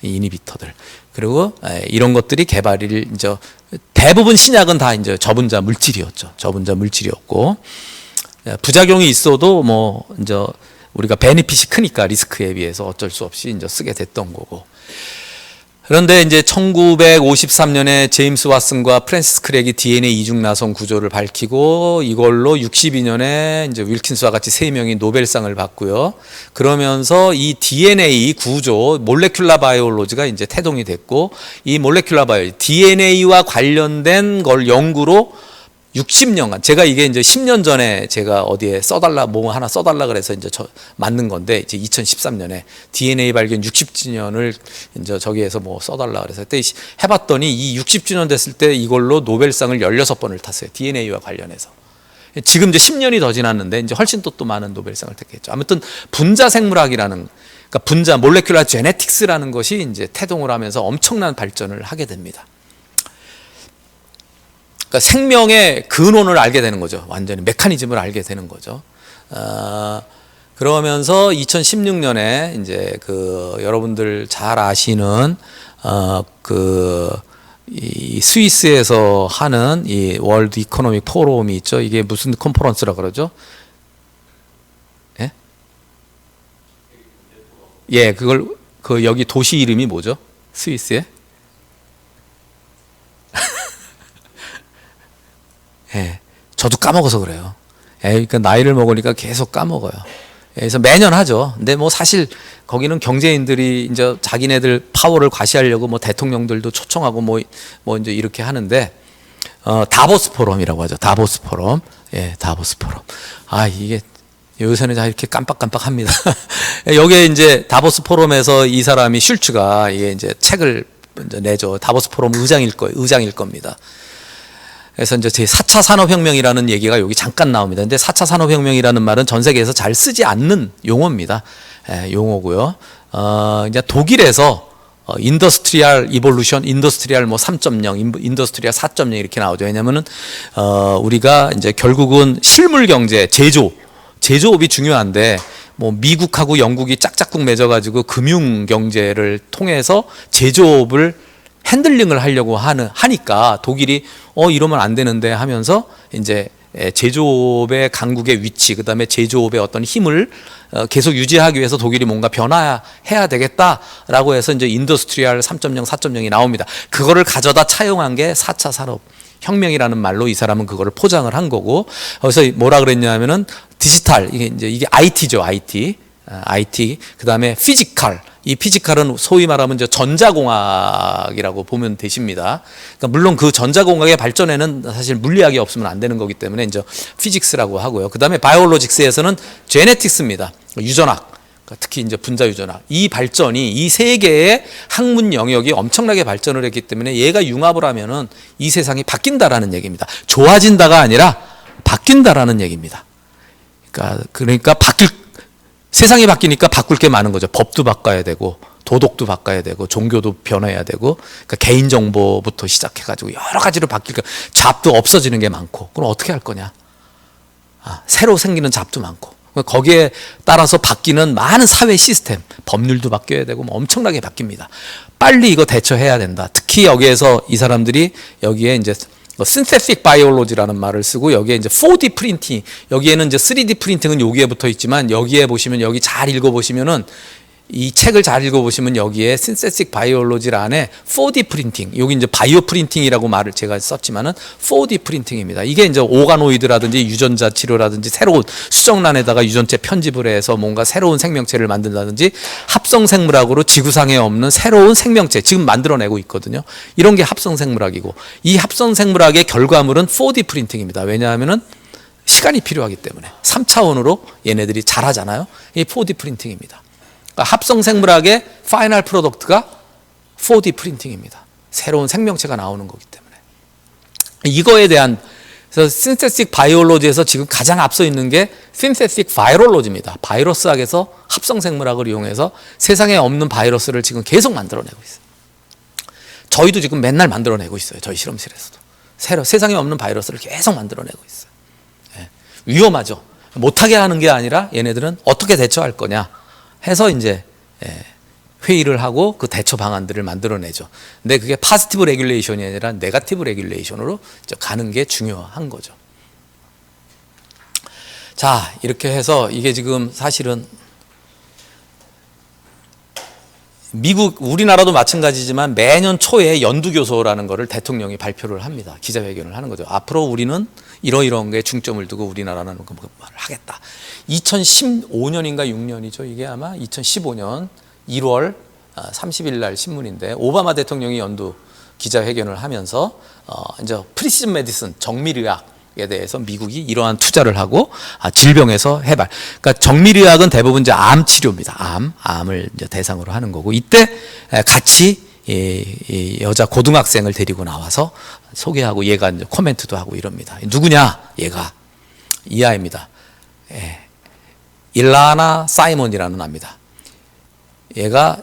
이니비터들. 그리고 이런 것들이 개발이 이제 대부분 신약은 다 이제 저분자 물질이었죠. 저분자 물질이었고, 부작용이 있어도 이제 우리가 베니핏이 크니까 리스크에 비해서 어쩔 수 없이 이제 쓰게 됐던 거고. 그런데 이제 1953년에 제임스 왓슨과 프랜시스 크랙이 DNA 이중나선 구조를 밝히고, 이걸로 62년에 이제 윌킨스와 같이 3명이 노벨상을 받고요. 그러면서 이 DNA 구조, 몰레큘라 바이올로지가 이제 태동이 됐고, 이 몰레큘라 바이올로지, DNA와 관련된 걸 연구로 60년간, 제가 이게 이제 10년 전에 제가 어디에 하나 써달라 그래서 이제 만든 건데, 이제 2013년에 DNA 발견 60주년을 이제 저기에서 써달라 그래서 그때 해봤더니 이 60주년 됐을 때 이걸로 노벨상을 16번을 탔어요. DNA와 관련해서. 지금 이제 10년이 더 지났는데 이제 훨씬 또 많은 노벨상을 탔겠죠. 아무튼 분자 생물학이라는, 그러니까 분자, 몰레큘라 제네틱스라는 것이 이제 태동을 하면서 엄청난 발전을 하게 됩니다. 그러니까 생명의 근원을 알게 되는 거죠. 완전히 메커니즘을 알게 되는 거죠. 그러면서 2016년에 이제 여러분들 잘 아시는 이 스위스에서 하는 이 월드 이코노믹 포럼이 있죠. 이게 무슨 컨퍼런스라 그러죠? 예? 예, 그걸 여기 도시 이름이 뭐죠? 스위스에? 예, 저도 까먹어서 그래요. 그러니까 나이를 먹으니까 계속 까먹어요. 그래서 매년 하죠. 근데 뭐 사실 거기는 경제인들이 이제 자기네들 파워를 과시하려고 뭐 대통령들도 초청하고 뭐 이제 이렇게 하는데, 다보스 포럼이라고 하죠. 다보스 포럼. 예, 다보스 포럼. 아, 이게 요새는 다 이렇게 깜빡깜빡합니다. 여기에 이제 다보스 포럼에서 이 사람이 슐츠가 이게 이제 책을 이제 내죠. 다보스 포럼 의장일 겁니다. 그래서 이제 제 4차 산업혁명이라는 얘기가 여기 잠깐 나옵니다. 근데 4차 산업혁명이라는 말은 전 세계에서 잘 쓰지 않는 용어입니다. 예, 용어고요. 이제 독일에서 인더스트리얼 이볼루션, 인더스트리얼 뭐 3.0, 인더스트리얼 4.0 이렇게 나오죠. 왜냐면은 우리가 이제 결국은 실물 경제, 제조업이 중요한데, 뭐 미국하고 영국이 짝짝꿍 맺어가지고 금융 경제를 통해서 제조업을 핸들링을 하려고 하니까 독일이 이러면 안 되는데 하면서 이제 제조업의 강국의 위치, 그다음에 제조업의 어떤 힘을 계속 유지하기 위해서 독일이 뭔가 변화해야 되겠다라고 해서 이제 인더스트리얼 3.0, 4.0이 나옵니다. 그거를 가져다 차용한 게 4차 산업 혁명이라는 말로 이 사람은 그거를 포장을 한 거고, 그래서 뭐라 그랬냐면은 디지털, 이게 IT죠, IT. 그다음에 피지컬. 이 피지컬은 소위 말하면 이제 전자공학이라고 보면 되십니다. 그러니까 물론 그 전자공학의 발전에는 사실 물리학이 없으면 안 되는 거기 때문에 이제 피직스라고 하고요. 그다음에 바이올로직스에서는 제네틱스입니다. 유전학. 특히 이제 분자 유전학. 이 발전이 이 세 개의 학문 영역이 엄청나게 발전을 했기 때문에 얘가 융합을 하면은 이 세상이 바뀐다라는 얘기입니다. 좋아진다가 아니라 바뀐다라는 얘기입니다. 그러니까 세상이 바뀌니까 바꿀 게 많은 거죠. 법도 바꿔야 되고, 도덕도 바꿔야 되고, 종교도 변해야 되고, 그러니까 개인정보부터 시작해가지고 여러 가지로 바뀔 거. 잡도 없어지는 게 많고, 그럼 어떻게 할 거냐? 새로 생기는 잡도 많고, 거기에 따라서 바뀌는 많은 사회 시스템, 법률도 바뀌어야 되고, 뭐 엄청나게 바뀝니다. 빨리 이거 대처해야 된다. 특히 여기에서 이 사람들이 여기에 이제 synthetic biology라는 말을 쓰고, 여기에 이제 4D 프린팅, 여기에는 이제 3D 프린팅은 여기에 붙어 있지만, 여기에 보시면, 여기 잘 읽어보시면은, 이 책을 잘 읽어보시면 여기에 synthetic biology 안에 4D 프린팅, 여기 이제 바이오 프린팅이라고 말을 제가 썼지만은 4D 프린팅입니다. 이게 이제 오가노이드라든지 유전자 치료라든지 새로운 수정란에다가 유전체 편집을 해서 뭔가 새로운 생명체를 만든다든지 합성 생물학으로 지구상에 없는 새로운 생명체 지금 만들어내고 있거든요. 이런 게 합성 생물학이고, 이 합성 생물학의 결과물은 4D 프린팅입니다. 왜냐하면은 시간이 필요하기 때문에 3차원으로 얘네들이 잘하잖아요. 이게 4D 프린팅입니다. 그러니까 합성 생물학의 파이널 프로덕트가 4D 프린팅입니다. 새로운 생명체가 나오는 거기 때문에. 이거에 대한, 그래서 신세틱 바이올로지에서 지금 가장 앞서 있는 게 신세틱 바이올로지입니다. 바이러스학에서 합성 생물학을 이용해서 세상에 없는 바이러스를 지금 계속 만들어내고 있어요. 저희도 지금 맨날 만들어내고 있어요. 저희 실험실에서도. 세상에 없는 바이러스를 계속 만들어내고 있어요. 예. 위험하죠. 못하게 하는 게 아니라 얘네들은 어떻게 대처할 거냐 해서 이제 회의를 하고 그 대처 방안들을 만들어내죠. 근데 그게 파지티브 레귤레이션이 아니라 네거티브 레귤레이션으로 가는 게 중요한 거죠. 자, 이렇게 해서 이게 지금 사실은 미국, 우리나라도 마찬가지지만 매년 초에 연두교서라는 거를 대통령이 발표를 합니다. 기자회견을 하는 거죠. 앞으로 우리는 이러이러한 게 중점을 두고 우리나라는 그 말을 하겠다. 2015년인가 6년이죠. 이게 아마 2015년 1월 30일 날 신문인데, 오바마 대통령이 연두 기자회견을 하면서 이제 프리시즌 메디슨, 정밀의학에 대해서 미국이 이러한 투자를 하고 질병에서 해발. 그러니까 정밀의학은 대부분 이제 암 치료입니다. 암을 이제 대상으로 하는 거고, 이때 같이 이 여자 고등학생을 데리고 나와서 소개하고 얘가 이제 코멘트도 하고 이럽니다. 누구냐? 얘가 이 아이입니다. 일라나 사이먼이라는 아입니다. 얘가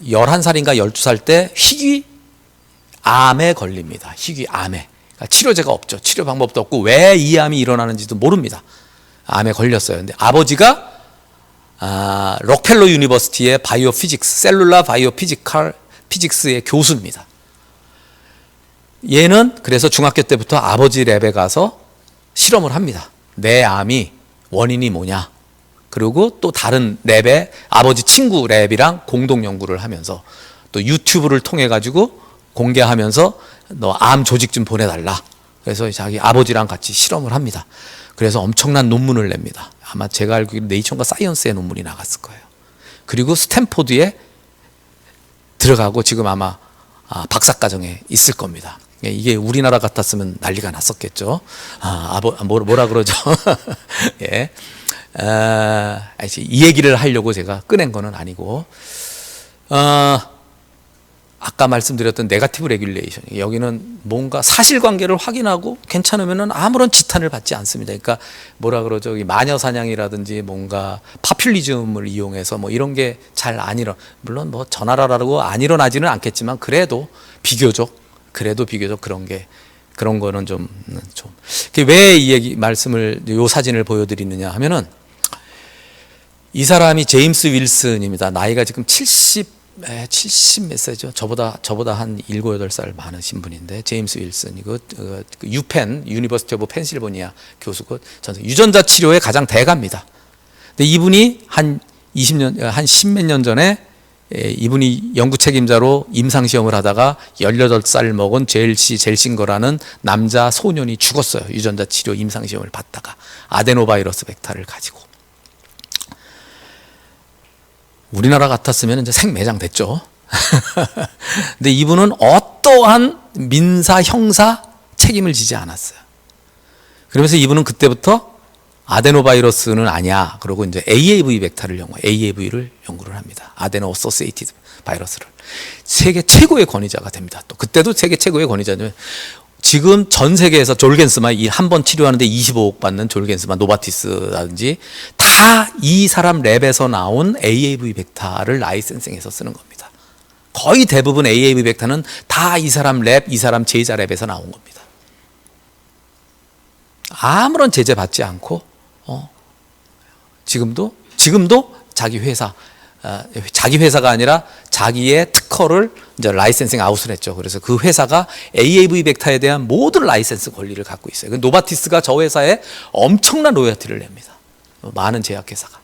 11살인가 12살 때 희귀암에 걸립니다. 희귀암에. 그러니까 치료제가 없죠. 치료 방법도 없고 왜 이 암이 일어나는지도 모릅니다. 암에 걸렸어요. 근데 아버지가 록펠러 유니버시티의 바이오 피직스, 셀룰라 바이오 피직스의 교수입니다. 얘는 그래서 중학교 때부터 아버지 랩에 가서 실험을 합니다. 내 암이 원인이 뭐냐. 그리고 또 다른 랩의 아버지 친구 랩이랑 공동 연구를 하면서 또 유튜브를 통해 가지고 공개하면서 너 암 조직 좀 보내달라. 그래서 자기 아버지랑 같이 실험을 합니다. 그래서 엄청난 논문을 냅니다. 아마 제가 알기로 네이처인가 사이언스의 논문이 나갔을 거예요. 그리고 스탠포드에 들어가고 지금 아마 박사과정에 있을 겁니다. 이게 우리나라 같았으면 난리가 났었겠죠. 뭐라 그러죠? 예. 이 얘기를 하려고 제가 꺼낸 거는 아니고, 아까 말씀드렸던 네거티브 레귤레이션, 여기는 뭔가 사실관계를 확인하고 괜찮으면은 아무런 지탄을 받지 않습니다. 그러니까 뭐라 그러죠? 마녀 사냥이라든지 뭔가 파퓰리즘을 이용해서 뭐 이런 게 잘 안 물론 뭐 전하라라고 안 일어나지는 않겠지만 그래도 비교적 그런 거는 좀 왜 이 얘기 말씀을 요 사진을 보여드리느냐 하면은 이 사람이 제임스 윌슨입니다. 나이가 지금 70 몇 살이죠? 저보다 한 7, 8살 많으신 분인데, 제임스 윌슨, 유펜, 유니버시티 오브 펜실베니아 교수고, 유전자 치료의 가장 대가입니다. 근데 이분이 한 10몇 년 전에 이분이 연구 책임자로 임상시험을 하다가 18살 먹은 젤싱거라는 남자 소년이 죽었어요. 유전자 치료 임상시험을 받다가 아데노바이러스 벡터를 가지고. 우리나라 같았으면 이제 생매장 됐죠. 근데 이분은 어떠한 민사, 형사 책임을 지지 않았어요. 그러면서 이분은 그때부터 아데노바이러스는 아니야. 그러고 이제 AAV를 연구를 합니다. 아데노 어소시에이티드 바이러스를. 세계 최고의 권위자가 됩니다. 또 그때도 세계 최고의 권위자죠. 지금 전 세계에서 졸겐스만 한 번 치료하는데 25억 받는 졸겐스만, 노바티스라든지 다 이 사람 랩에서 나온 AAV 벡터를 라이센싱해서 쓰는 겁니다. 거의 대부분 AAV 벡터는 다 이 사람 랩, 이 사람 제자 랩에서 나온 겁니다. 아무런 제재 받지 않고 지금도 자기 회사가 아니라 자기의 특허를 이제 라이센싱 아웃을 했죠. 그래서 그 회사가 AAV 벡터에 대한 모든 라이센스 권리를 갖고 있어요. 노바티스가 저 회사에 엄청난 로열티를 냅니다. 많은 제약회사가.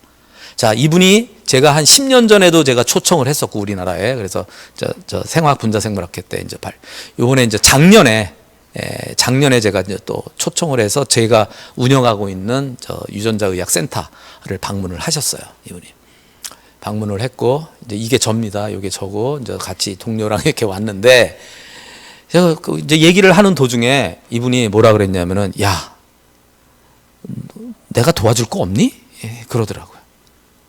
자, 이분이 제가 한 10년 전에도 제가 초청을 했었고, 우리나라에. 그래서 저 생화분자생물학회 때 이제 요번에 이제 작년에 제가 이제 또 초청을 해서 제가 운영하고 있는 저 유전자의학 센터를 방문을 하셨어요. 이분이. 방문을 했고, 이제 이게 접니다. 이게 저고, 이제 같이 동료랑 이렇게 왔는데, 제가 이제 얘기를 하는 도중에 이분이 뭐라 그랬냐면은, 야, 내가 도와줄 거 없니? 그러더라고요.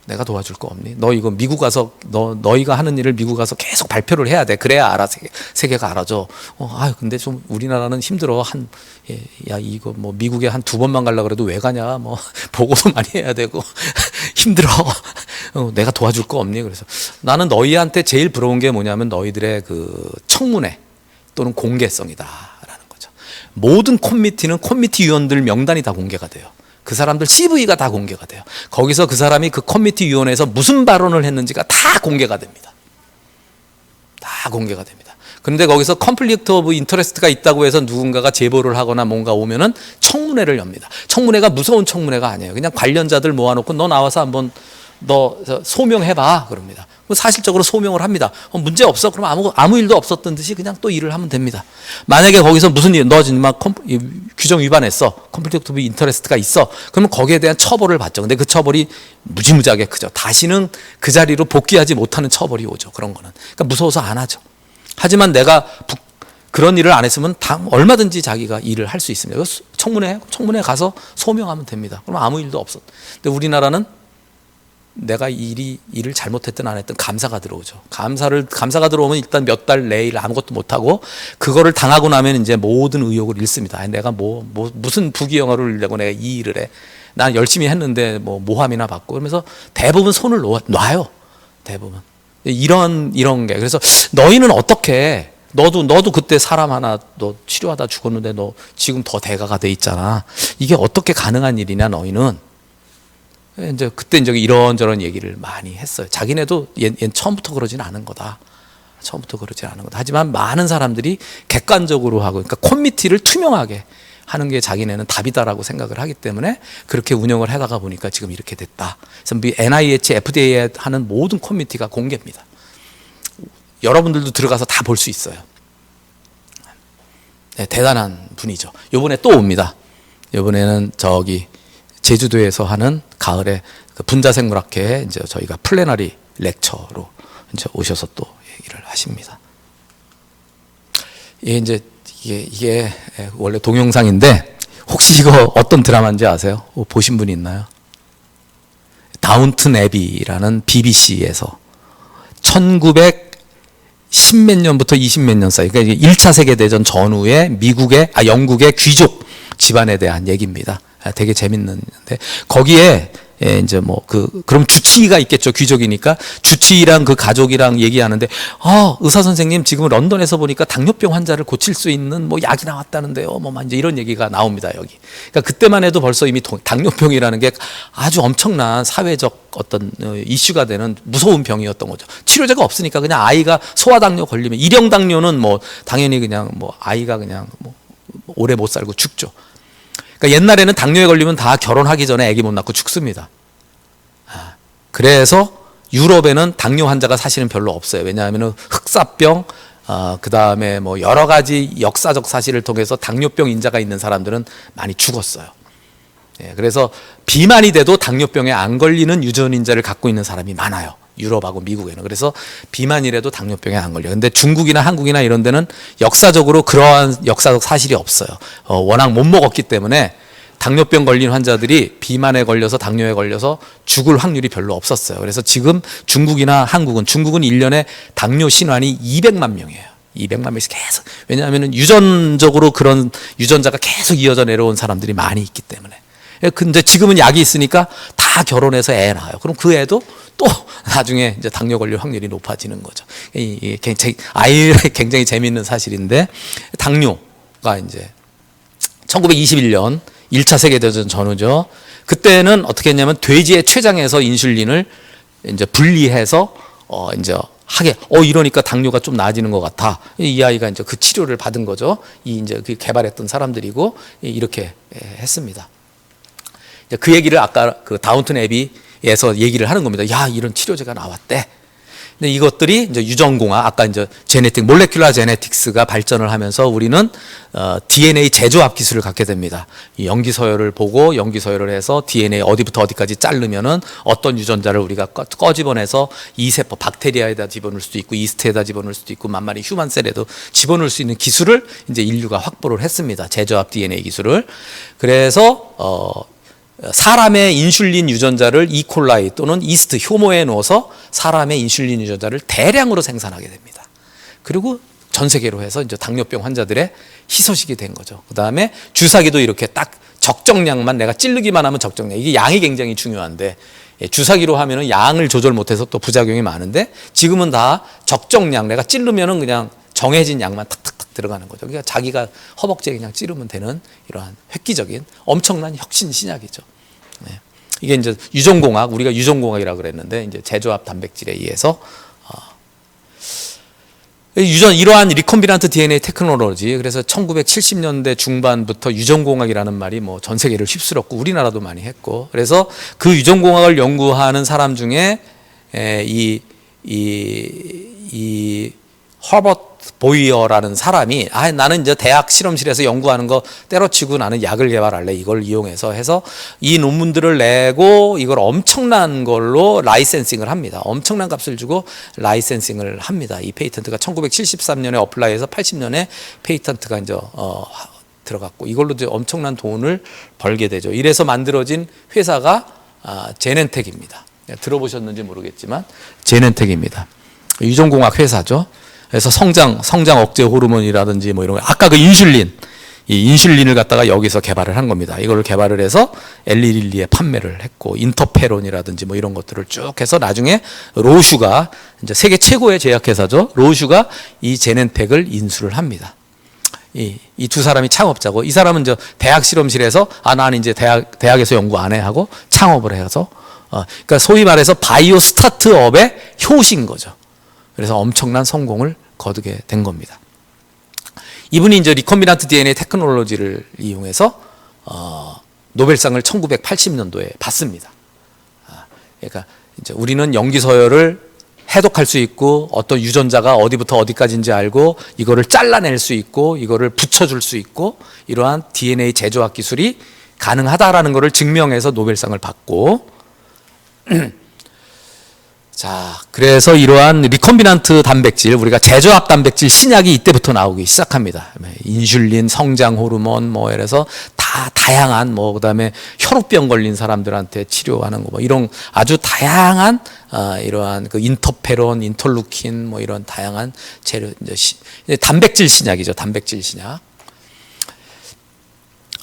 내가 도와줄 거 없니? 너 이거 미국 가서 너희가 하는 일을 미국 가서 계속 발표를 해야 돼. 그래야 알아. 세계가 알아줘. 근데 좀 우리나라는 힘들어. 이거 뭐 미국에 한 2번만 가려고 그래도 왜 가냐? 뭐 보고도 많이 해야 되고 힘들어. 내가 도와줄 거 없니? 그래서 나는 너희한테 제일 부러운 게 뭐냐면 너희들의 그 청문회 또는 공개성이다라는 거죠. 모든 커미티는 커미티 위원들 명단이 다 공개가 돼요. 그 사람들 CV가 다 공개가 돼요. 거기서 그 사람이 그 커미티 위원회에서 무슨 발언을 했는지가 다 공개가 됩니다. 다 공개가 됩니다. 그런데 거기서 컨플릭트 오브 인터레스트가 있다고 해서 누군가가 제보를 하거나 뭔가 오면은 청문회를 엽니다. 청문회가 무서운 청문회가 아니에요. 그냥 관련자들 모아놓고 너 나와서 한번 너 소명해봐 그럽니다. 사실적으로 소명을 합니다. 문제 없어. 그럼 아무 일도 없었던 듯이 그냥 또 일을 하면 됩니다. 만약에 거기서 무슨 일, 너 정말 규정 위반했어. 컨플릭트 오브 인터레스트가 있어. 그러면 거기에 대한 처벌을 받죠. 근데 그 처벌이 무지무지하게 크죠. 다시는 그 자리로 복귀하지 못하는 처벌이 오죠. 그런 거는. 그러니까 무서워서 안 하죠. 하지만 내가 그런 일을 안 했으면 얼마든지 자기가 일을 할 수 있습니다. 청문회 가서 소명하면 됩니다. 그럼 아무 일도 없었. 근데 우리나라는 내가 일을 잘못했든 안 했든 감사가 들어오죠. 감사가 들어오면 일단 몇 달 내일 아무것도 못하고 그거를 당하고 나면 이제 모든 의욕을 잃습니다. 내가 무슨 부귀영화를 내고 내가 이 일을 해. 난 열심히 했는데 모함이나 받고 그러면서 대부분 손을 놔요. 대부분. 이런 게. 그래서 너희는 어떻게 너도 그때 사람 하나 너 치료하다 죽었는데 너 지금 더 대가가 돼 있잖아. 이게 어떻게 가능한 일이냐 너희는. 이제 그때 이제 이런저런 얘기를 많이 했어요. 자기네도 얘 처음부터 그러지는 않은 거다. 처음부터 그러지 않은 거다. 하지만 많은 사람들이 객관적으로 하고, 그러니까 커미티를 투명하게 하는 게 자기네는 답이다라고 생각을 하기 때문에 그렇게 운영을 하다가 보니까 지금 이렇게 됐다. 그래서 NIH, FDA에 하는 모든 커미티가 공개입니다. 여러분들도 들어가서 다 볼 수 있어요. 대단한 분이죠. 요번에 또 옵니다. 요번에는 저기 제주도에서 하는 가을에 그 분자생물학회에 이제 저희가 플래너리 렉처로 이제 오셔서 또 얘기를 하십니다. 이게 원래 동영상인데 혹시 이거 어떤 드라마인지 아세요? 보신 분 있나요? 다운튼 애비라는 BBC에서 1910몇 년부터 20몇 년 사이, 그러니까 1차 세계대전 전후에 영국의 귀족 집안에 대한 얘기입니다. 되게 재밌는데, 거기에 이제 그럼 주치의가 있겠죠. 귀족이니까. 주치의랑 그 가족이랑 얘기하는데, 의사 선생님, 지금 런던에서 보니까 당뇨병 환자를 고칠 수 있는 약이 나왔다는데요. 이제 이런 얘기가 나옵니다, 여기. 그러니까 그때만 해도 벌써 이미 당뇨병이라는 게 아주 엄청난 사회적 어떤 이슈가 되는 무서운 병이었던 거죠. 치료제가 없으니까 그냥 아이가 소아당뇨 걸리면, 일형당뇨는 당연히 그냥 아이가 그냥 오래 못 살고 죽죠. 그러니까 옛날에는 당뇨에 걸리면 다 결혼하기 전에 아기 못 낳고 죽습니다. 그래서 유럽에는 당뇨 환자가 사실은 별로 없어요. 왜냐하면 흑사병, 그 다음에 여러 가지 역사적 사실을 통해서 당뇨병 인자가 있는 사람들은 많이 죽었어요. 그래서 비만이 돼도 당뇨병에 안 걸리는 유전인자를 갖고 있는 사람이 많아요. 유럽하고 미국에는. 그래서 비만이라도 당뇨병에 안 걸려요. 근데 중국이나 한국이나 이런 데는 역사적으로 그러한 역사적 사실이 없어요. 워낙 못 먹었기 때문에 당뇨병 걸린 환자들이 비만에 걸려서 당뇨에 걸려서 죽을 확률이 별로 없었어요. 그래서 지금 중국은 1년에 당뇨 신환이 200만 명이에요. 200만 명에서 계속. 왜냐하면 유전적으로 그런 유전자가 계속 이어져 내려온 사람들이 많이 있기 때문에. 근데 지금은 약이 있으니까 다 결혼해서 애 낳아요. 그럼 그 애도 또 나중에 이제 당뇨 걸릴 확률이 높아지는 거죠. 이게 굉장히 재미있는 사실인데, 당뇨가 이제 1921년 1차 세계대전 전후죠. 그때는 어떻게 했냐면 돼지의 췌장에서 인슐린을 이제 분리해서 이제 이러니까 당뇨가 좀 나아지는 것 같아. 이 아이가 이제 그 치료를 받은 거죠. 이제 그 개발했던 사람들이고 이렇게 했습니다. 그 얘기를 아까 그 다운튼 애비에서 얘기를 하는 겁니다. 야, 이런 치료제가 나왔대. 근데 이것들이 이제 유전공학, 아까 이제 몰레큘러 제네틱스가 발전을 하면서 우리는 DNA 재조합 기술을 갖게 됩니다. 이 염기서열을 보고 염기서열을 해서 DNA 어디부터 어디까지 자르면은 어떤 유전자를 우리가 꺼집어내서 이세포 박테리아에다 집어넣을 수도 있고 이스트에다 집어넣을 수도 있고 만만히 휴먼셀에도 집어넣을 수 있는 기술을 이제 인류가 확보를 했습니다. 재조합 DNA 기술을. 그래서 사람의 인슐린 유전자를 이콜라이 또는 이스트 효모에 넣어서 사람의 인슐린 유전자를 대량으로 생산하게 됩니다. 그리고 전 세계로 해서 이제 당뇨병 환자들의 희소식이 된 거죠. 그 다음에 주사기도 이렇게 딱 적정량만, 내가 찌르기만 하면 적정량. 이게 양이 굉장히 중요한데, 주사기로 하면은 양을 조절 못해서 또 부작용이 많은데, 지금은 다 적정량, 내가 찌르면은 그냥 정해진 양만 탁탁탁 들어가는 거죠. 그러니까 자기가 허벅지에 그냥 찌르면 되는 이러한 획기적인 엄청난 혁신 신약이죠. 이게 이제 유전공학, 우리가 유전공학이라고 그랬는데, 이제 재조합 단백질에 의해서 이러한 리컴비넌트 DNA 테크놀로지. 그래서 1970년대 중반부터 유전공학이라는 말이 전 세계를 휩쓸었고 우리나라도 많이 했고, 그래서 그 유전공학을 연구하는 사람 중에 이 허버트 보이어라는 사람이 나는 이제 대학 실험실에서 연구하는 거 때려치고 나는 약을 개발할래. 이걸 이용해서 해서 이 논문들을 내고 이걸 엄청난 걸로 라이센싱을 합니다. 엄청난 값을 주고 라이센싱을 합니다. 이 페이턴트가 1973년에 어플라이해서 80년에 페이턴트가 이제 들어갔고 이걸로 이제 엄청난 돈을 벌게 되죠. 이래서 만들어진 회사가 제넨텍입니다. 들어보셨는지 모르겠지만 제넨텍입니다. 유전공학 회사죠. 그래서 성장 억제 호르몬이라든지 이런 거, 아까 그 이 인슐린을 갖다가 여기서 개발을 한 겁니다. 이걸 개발을 해서 엘리릴리에 판매를 했고, 인터페론이라든지 이런 것들을 쭉 해서 나중에 로슈가 이제 세계 최고의 제약회사죠. 로슈가 이 제넨텍을 인수를 합니다. 이 두 사람이 창업자고, 이 사람은 이제 대학 실험실에서 나는 이제 대학에서 연구 안 해 하고 창업을 해서 그러니까 소위 말해서 바이오 스타트업의 효신 거죠. 그래서 엄청난 성공을 거두게 된 겁니다. 이분이 이제 리컴비넌트 DNA 테크놀로지를 이용해서 노벨상을 1980년도에 받습니다. 그러니까 이제 우리는 염기서열을 해독할 수 있고 어떤 유전자가 어디부터 어디까지인지 알고 이거를 잘라낼 수 있고 이거를 붙여줄 수 있고 이러한 DNA 제조학 기술이 가능하다라는 것을 증명해서 노벨상을 받고 자, 그래서 이러한 리컴비넌트 단백질, 우리가 제조합 단백질 신약이 이때부터 나오기 시작합니다. 인슐린, 성장 호르몬, 뭐 이래서 다 다양한 뭐 그다음에 혈우병 걸린 사람들한테 치료하는 거 뭐 이런 아주 다양한 이러한 그 인터페론, 인터루킨 뭐 이런 다양한 재료 이제 단백질 신약이죠. 단백질 신약.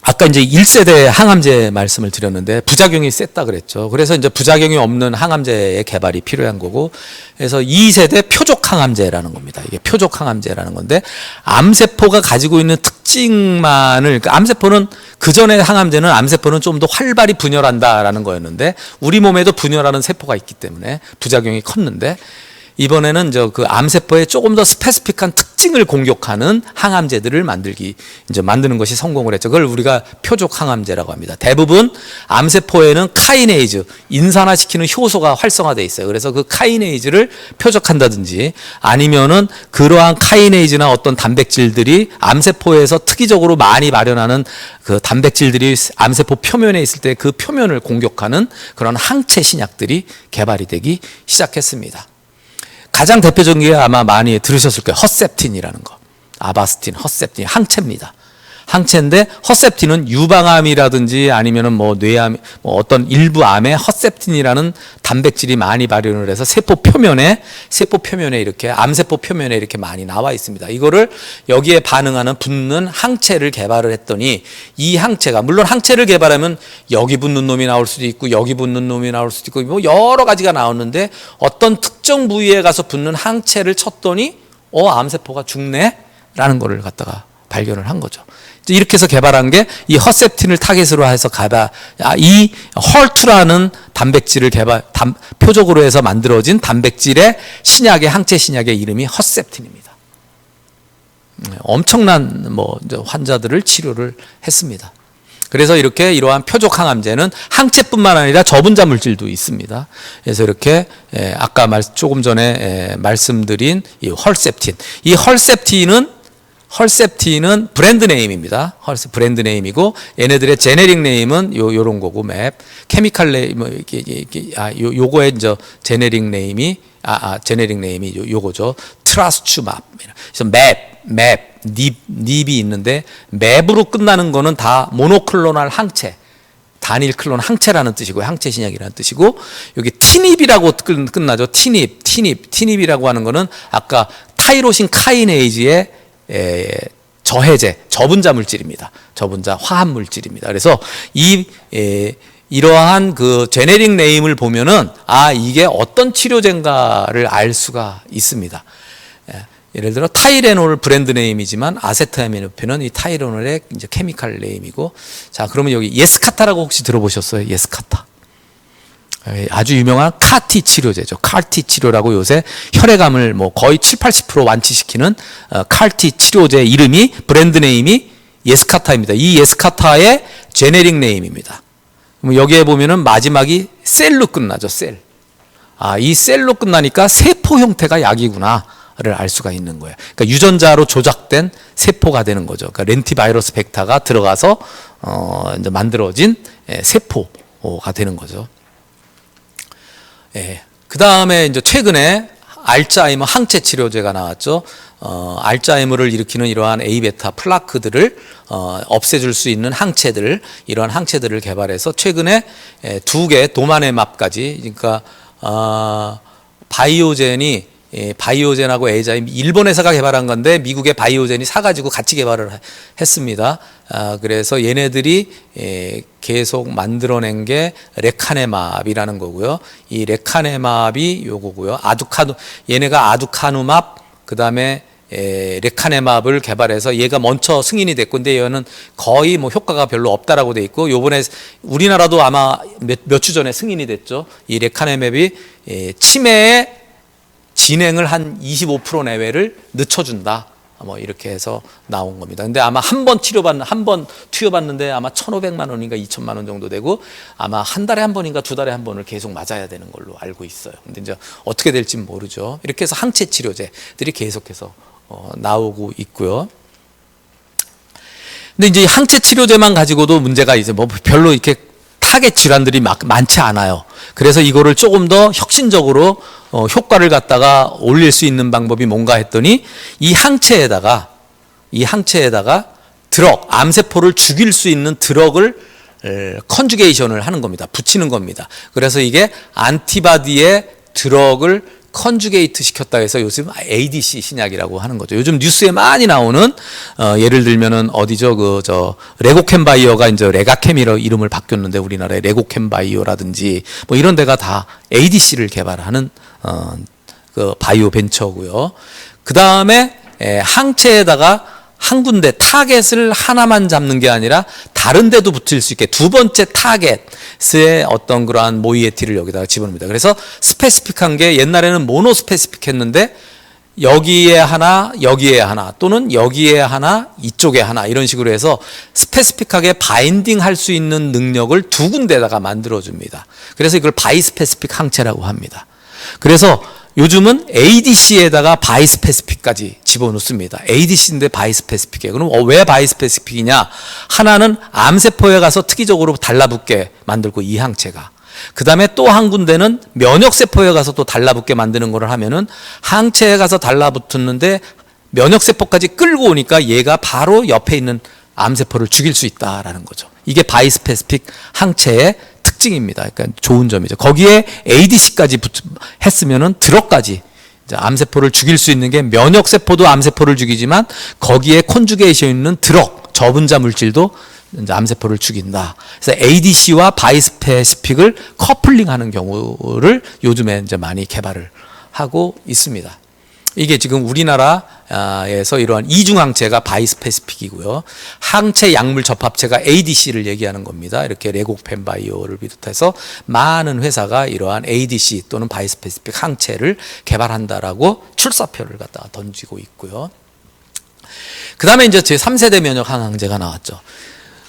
아까 이제 1세대 항암제 말씀을 드렸는데 부작용이 셌다 그랬죠. 그래서 이제 부작용이 없는 항암제의 개발이 필요한 거고, 그래서 2세대 표적 항암제라는 겁니다. 이게 표적 항암제라는 건데, 암세포가 가지고 있는 특징만을, 그러니까 암세포는 그 전에 항암제는 암세포는 좀 더 활발히 분열한다라는 거였는데, 우리 몸에도 분열하는 세포가 있기 때문에 부작용이 컸는데, 이번에는 그 암세포의 조금 더 스페시픽한 특징을 공격하는 항암제들을 만드는 것이 성공을 했죠. 그걸 우리가 표적 항암제라고 합니다. 대부분 암세포에는 카이네이즈, 인산화시키는 효소가 활성화되어 있어요. 그래서 그 카이네이즈를 표적한다든지 아니면은 그러한 카이네이즈나 어떤 단백질들이 암세포에서 특이적으로 많이 발현하는 그 단백질들이 암세포 표면에 있을 때 그 표면을 공격하는 그런 항체 신약들이 개발이 되기 시작했습니다. 가장 대표적인 게 아마 많이 들으셨을 거예요. 허셉틴이라는 거. 아바스틴, 허셉틴, 항체입니다. 항체인데 허셉틴은 유방암이라든지 아니면은 뭐 뇌암, 뭐 어떤 일부 암에 허셉틴이라는 단백질이 많이 발현을 해서 세포 표면에 이렇게 암세포 표면에 이렇게 많이 나와 있습니다. 이거를 여기에 반응하는 붙는 항체를 개발을 했더니 이 항체가, 물론 항체를 개발하면 여기 붙는 놈이 나올 수도 있고 여기 붙는 놈이 나올 수도 있고 뭐 여러 가지가 나오는데 어떤 특정 부위에 가서 붙는 항체를 쳤더니 암세포가 죽네라는 거를 갖다가 발견을 한 거죠. 이렇게 해서 개발한 게 이 허셉틴을 타겟으로 해서 이 헐투라는 단백질을 표적으로 해서 만들어진 단백질의 신약의 항체 신약의 이름이 허셉틴입니다. 엄청난 환자들을 치료를 했습니다. 그래서 이렇게 이러한 표적 항암제는 항체뿐만 아니라 저분자 물질도 있습니다. 그래서 이렇게 아까 조금 전에 말씀드린 이 헐셉틴, 이 헐셉틴은 브랜드 네임입니다. 브랜드 네임이고 얘네들의 제네릭 네임은 요런 거고 맵, 케미칼 네임 요거의 이제 제네릭 네임이 요거죠. 트라스추맙. 그래서 닙이 있는데 맵으로 끝나는 거는 다 모노클로날 항체, 단일 클론 항체라는 뜻이고 항체 신약이라는 뜻이고, 여기 티닙이라고 끝나죠. 티닙이라고 하는 거는 아까 타이로신 카이네이즈의 저해제, 저분자 물질입니다. 저분자 화합 물질입니다. 그래서 이러한 그 제네릭 네임을 보면은 이게 어떤 치료제인가를 알 수가 있습니다. 예를 들어 타이레놀 브랜드 네임이지만 아세트아미노펜은 이 타이레놀의 이제 케미칼 네임이고, 자 그러면 여기 예스카타라고 혹시 들어보셨어요? 예스카타. 아주 유명한 카티 치료제죠. 칼티 치료라고 요새 혈액암을 거의 70-80% 완치시키는 칼티 치료제 이름이, 브랜드 네임이 예스카타입니다. 이 예스카타의 제네릭 네임입니다. 여기에 보면은 마지막이 셀로 끝나죠. 셀. 이 셀로 끝나니까 세포 형태가 약이구나를 알 수가 있는 거예요. 그러니까 유전자로 조작된 세포가 되는 거죠. 그러니까 렌티바이러스 벡터가 들어가서 이제 만들어진 세포가 되는 거죠. 그 다음에 이제 최근에 알츠하이머 항체 치료제가 나왔죠. 알츠하이머를 일으키는 이러한 A베타 플라크들을 없애줄 수 있는 이러한 항체들을 개발해서 최근에 2개 도마네맙까지, 그러니까 바이오젠하고 에이자임, 일본 회사가 개발한 건데 미국의 바이오젠이 사가지고 같이 개발을 했습니다. 그래서 얘네들이 계속 만들어낸 게 레카네맙이라는 거고요. 이 레카네맙이 요거고요. 얘네가 아두카누맙, 그 다음에 레카네맙을 개발해서 얘가 먼저 승인이 됐고, 근데 얘는 거의 효과가 별로 없다라고 돼 있고, 요번에 우리나라도 아마 몇 주 전에 승인이 됐죠. 이 레카네맙이 치매에 진행을 한 25% 내외를 늦춰준다. 뭐 이렇게 해서 나온 겁니다. 근데 아마 한 번 투여받는데 아마 1,500만 원인가 2천만 원 정도 되고 아마 한 달에 한 번인가 두 달에 한 번을 계속 맞아야 되는 걸로 알고 있어요. 근데 이제 어떻게 될지 모르죠. 이렇게 해서 항체 치료제들이 계속해서 나오고 있고요. 근데 이제 항체 치료제만 가지고도 문제가 이제 뭐 별로 이렇게 타겟 질환들이 많지 않아요. 그래서 이거를 조금 더 혁신적으로 효과를 갖다가 올릴 수 있는 방법이 뭔가 했더니 이 항체에다가 암세포를 죽일 수 있는 드럭을 컨주게이션을 하는 겁니다. 붙이는 겁니다. 그래서 이게 안티바디의 드럭을 컨주게이트 시켰다 해서 요즘 ADC 신약이라고 하는 거죠. 요즘 뉴스에 많이 나오는 예를 들면은 어디죠? 레고캠바이오가 이제 레가캠이라 이름을 바뀌었는데 우리나라의 레고캠바이오라든지 뭐 이런 데가 다 ADC를 개발하는 그 바이오 벤처고요. 그다음에 항체에다가 한 군데 타겟을 하나만 잡는 게 아니라 다른 데도 붙일 수 있게 두 번째 타겟의 어떤 그러한 모이에티를 여기다가 집어넣습니다. 그래서 스페시픽한 게 옛날에는 모노 스페시픽 했는데 여기에 하나, 여기에 하나 또는 여기에 하나, 이쪽에 하나 이런 식으로 해서 스페시픽하게 바인딩 할 수 있는 능력을 두 군데다가 만들어줍니다. 그래서 이걸 바이스페시픽 항체라고 합니다. 그래서 요즘은 ADC에다가 바이스페시픽까지 집어넣습니다. ADC인데 바이스페시픽이에요. 그럼 왜 바이스페시픽이냐? 하나는 암세포에 가서 특이적으로 달라붙게 만들고 이 항체가. 그 다음에 또 한 군데는 면역세포에 가서 또 달라붙게 만드는 거를 하면은 항체에 가서 달라붙었는데 면역세포까지 끌고 오니까 얘가 바로 옆에 있는 암세포를 죽일 수 있다라는 거죠. 이게 바이스페시픽 항체의 특징입니다. 그러니까 좋은 점이죠. 거기에 ADC까지 했으면은 드럭까지 암세포를 죽일 수 있는 게 면역세포도 암세포를 죽이지만 거기에 콘주게이션 있는 드럭, 저분자 물질도 이제 암세포를 죽인다. 그래서 ADC와 바이스페시픽을 커플링하는 경우를 요즘에 이제 많이 개발을 하고 있습니다. 이게 지금 우리나라에서 이러한 이중항체가 바이스페시픽이고요. 항체 약물 접합체가 ADC를 얘기하는 겁니다. 이렇게 레고펜바이오를 비롯해서 많은 회사가 이러한 ADC 또는 바이스페시픽 항체를 개발한다라고 출사표를 갖다가 던지고 있고요. 그 다음에 이제 제3세대 면역 항체가 나왔죠.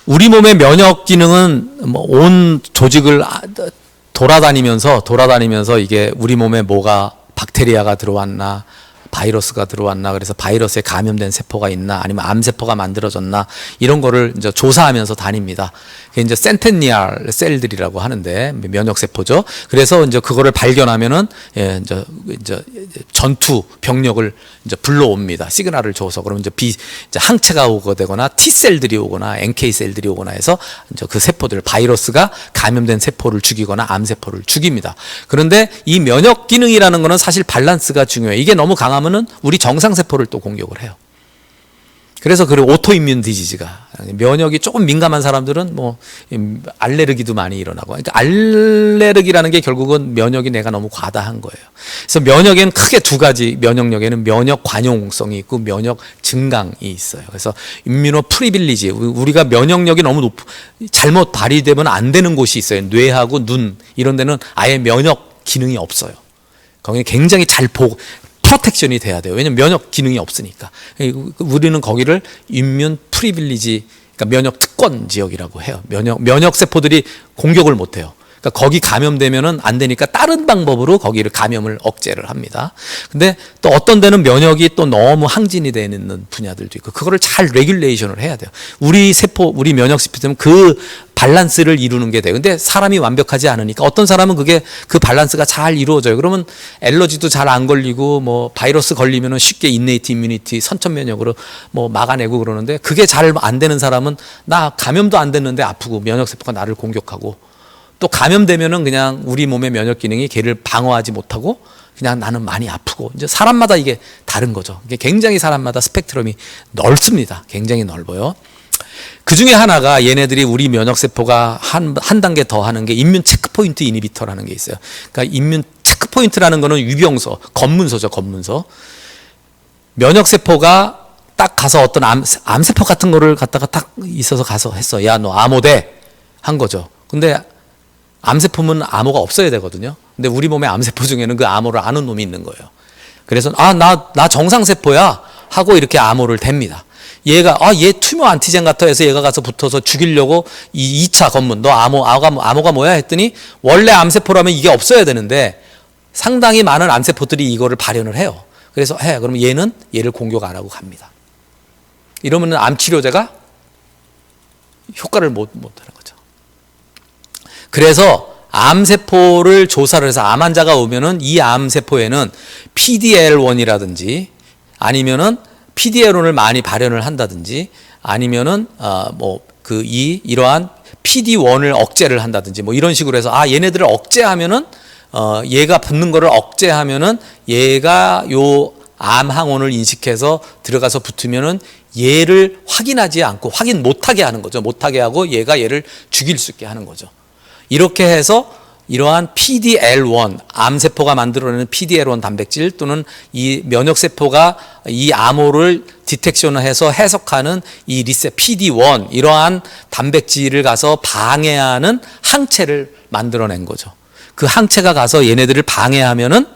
우리 몸의 면역 기능은 뭐 온 조직을 돌아다니면서 이게 우리 몸에 뭐가 박테리아가 들어왔나 바이러스가 들어왔나 그래서 바이러스에 감염된 세포가 있나 아니면 암세포가 만들어졌나 이런 거를 이제 조사하면서 다닙니다. 그게 이제 센테니얼 셀들이라고 하는데 면역세포죠. 그래서 이제 그거를 발견하면은 이제 전투 병력을 이제 불러옵니다. 시그널을 줘서 그러면 이제 항체가 오게 되거나 T 셀들이 오거나 NK 셀들이 오거나 해서 이제 그 세포들 바이러스가 감염된 세포를 죽이거나 암세포를 죽입니다. 그런데 이 면역 기능이라는 거는 사실 밸런스가 중요해요. 이게 너무 강하면은 우리 정상 세포를 또 공격을 해요. 그래서 그 오토임뮨 디지즈가 면역이 조금 민감한 사람들은 뭐 알레르기도 많이 일어나고 그러니까 알레르기라는 게 결국은 면역이 내가 너무 과다한 거예요. 그래서 면역에는 크게 두 가지 면역력에는 면역 관용성이 있고 면역 증강이 있어요. 그래서 임뮤노 프리빌리지 우리가 면역력이 너무 잘못 발휘되면 안 되는 곳이 있어요. 뇌하고 눈 이런 데는 아예 면역 기능이 없어요. 거기는 굉장히 프로텍션이 돼야 돼요. 왜냐면 면역 기능이 없으니까. 우리는 거기를 임뮨 프리빌리지, 그러니까 면역 특권 지역이라고 해요. 면역 세포들이 공격을 못 해요. 그러니까 거기 감염되면은 안 되니까 다른 방법으로 거기를 감염을 억제를 합니다. 근데 또 어떤 데는 면역이 또 너무 항진이 되어 있는 분야들도 있고 그거를 잘 레귤레이션을 해야 돼요. 우리 우리 면역 시스템은 그 밸런스를 이루는 게 돼요. 근데 사람이 완벽하지 않으니까 어떤 사람은 그 밸런스가 잘 이루어져요. 그러면 알러지도 잘 안 걸리고 뭐 바이러스 걸리면은 쉽게 인네이트 이뮤니티 선천 면역으로 뭐 막아내고 그러는데 그게 잘 안 되는 사람은 나 감염도 안 됐는데 아프고 면역 세포가 나를 공격하고 또 감염되면은 그냥 우리 몸의 면역 기능이 걔를 방어하지 못하고 그냥 나는 많이 아프고 이제 사람마다 이게 다른 거죠. 이게 굉장히 사람마다 스펙트럼이 넓습니다. 굉장히 넓어요. 그 중에 하나가 얘네들이 우리 면역세포가 한 단계 더 하는 게 임뮨 체크포인트 이니비터라는 게 있어요. 그러니까 임뮨 체크포인트라는 거는 유병서, 검문소죠, 검문서. 면역세포가 딱 가서 어떤 암세포 같은 거를 갖다가 딱 있어서 가서 했어. 야, 너 암호돼. 한 거죠. 근데 암세포는 암호가 없어야 되거든요. 근데 우리 몸의 암세포 중에는 그 암호를 아는 놈이 있는 거예요. 그래서 나 정상세포야. 하고 이렇게 암호를 댑니다. 얘가 얘 튜머 안티젠 같아 해서 얘가 가서 붙어서 죽이려고 이 2차 검문 너 암호가 뭐야 했더니 원래 암세포라면 이게 없어야 되는데 상당히 많은 암세포들이 이거를 발현을 해요. 그래서 그러면 얘는 얘를 공격 안 하고 갑니다. 이러면 암치료제가 효과를 못 하는 거죠. 그래서 암세포를 조사를 해서 암 환자가 오면은 이 암세포에는 PDL1이라든지 아니면은 PDL1을 많이 발현을 한다든지 아니면은 이러한 PD1을 억제를 한다든지 뭐 이런 식으로 해서 얘네들을 억제하면은 얘가 붙는 거를 억제하면은 얘가 요 암 항원을 인식해서 들어가서 붙으면은 얘를 확인하지 않고 확인 못하게 하는 거죠. 못하게 하고 얘가 얘를 죽일 수 있게 하는 거죠. 이렇게 해서 이러한 PDL1 암세포가 만들어내는 PDL1 단백질 또는 이 면역세포가 이 암호를 디텍션해서 해석하는 이 PD1 이러한 단백질을 가서 방해하는 항체를 만들어낸 거죠. 그 항체가 가서 얘네들을 방해하면은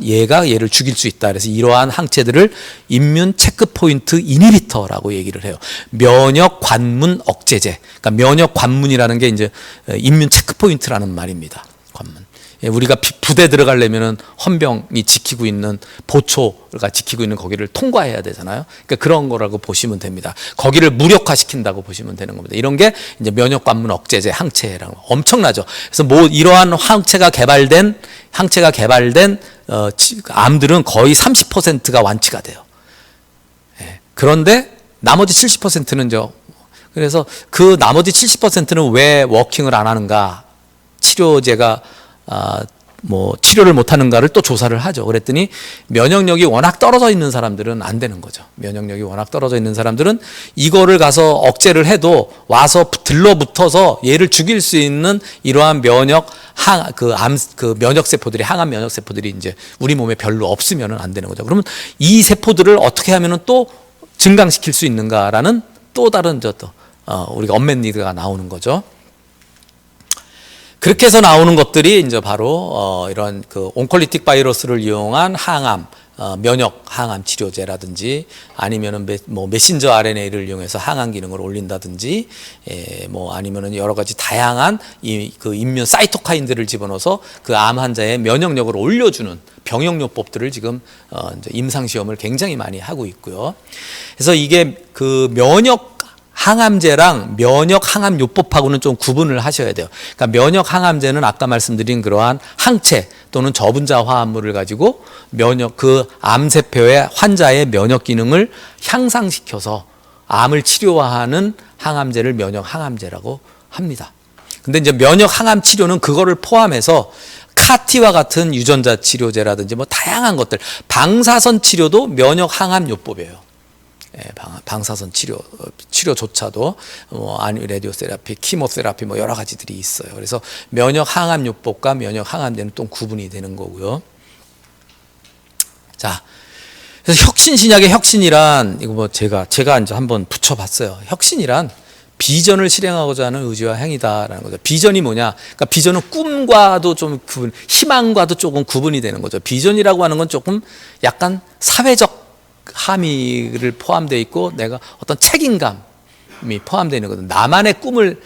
얘가 얘를 죽일 수 있다. 그래서 이러한 항체들을 임문 체크포인트 이니비터라고 얘기를 해요. 면역 관문 억제제. 그러니까 면역 관문이라는 게 이제 임문 체크포인트라는 말입니다. 관문. 우리가 부대 들어가려면은 헌병이 지키고 있는 보초가 지키고 있는 거기를 통과해야 되잖아요. 그러니까 그런 거라고 보시면 됩니다. 거기를 무력화시킨다고 보시면 되는 겁니다. 이런 게 이제 면역 관문 억제제 항체라고 엄청나죠. 그래서 이러한 항체가 개발된 암들은 거의 30%가 완치가 돼요. 그런데 나머지 70%는 그래서 그 나머지 70%는 왜 워킹을 안 하는가? 치료제가 치료를 못 하는가를 또 조사를 하죠. 그랬더니 면역력이 워낙 떨어져 있는 사람들은 안 되는 거죠. 면역력이 워낙 떨어져 있는 사람들은 이거를 가서 억제를 해도 와서 들러붙어서 얘를 죽일 수 있는 이러한 면역세포들이 항암 면역세포들이 이제 우리 몸에 별로 없으면 안 되는 거죠. 그러면 이 세포들을 어떻게 하면은 또 증강시킬 수 있는가라는 또 다른 우리가 언맷 니드가 나오는 거죠. 그렇게 해서 나오는 것들이 이제 바로 이런 온콜리틱 바이러스를 이용한 항암, 면역 항암 치료제라든지 아니면은 메신저 RNA를 이용해서 항암 기능을 올린다든지 아니면은 여러 가지 다양한 인면 사이토카인들을 집어넣어서 그 암 환자의 면역력을 올려주는 병역요법들을 지금 이제 임상 시험을 굉장히 많이 하고 있고요. 그래서 이게 면역 항암제랑 면역 항암요법하고는 좀 구분을 하셔야 돼요. 그러니까 면역 항암제는 아까 말씀드린 그러한 항체 또는 저분자 화합물을 가지고 암세포의 환자의 면역 기능을 향상시켜서 암을 치료하는 항암제를 면역 항암제라고 합니다. 근데 이제 면역 항암 치료는 그거를 포함해서 카티와 같은 유전자 치료제라든지 다양한 것들, 방사선 치료도 면역 항암요법이에요. 방사선 치료조차도 라디오 세라피, 키모세라피 여러 가지들이 있어요. 그래서 면역 항암요법과 면역 항암제는 또 구분이 되는 거고요. 자, 그래서 혁신신약의 혁신이란 이거 제가 이제 한번 붙여봤어요. 혁신이란 비전을 실행하고자 하는 의지와 행위다라는 거죠. 비전이 뭐냐? 그러니까 비전은 꿈과도 좀 희망과도 조금 구분이 되는 거죠. 비전이라고 하는 건 조금 약간 사회적 함의를 포함되어 있고 내가 어떤 책임감이 포함되어 있는 거든. 나만의 꿈을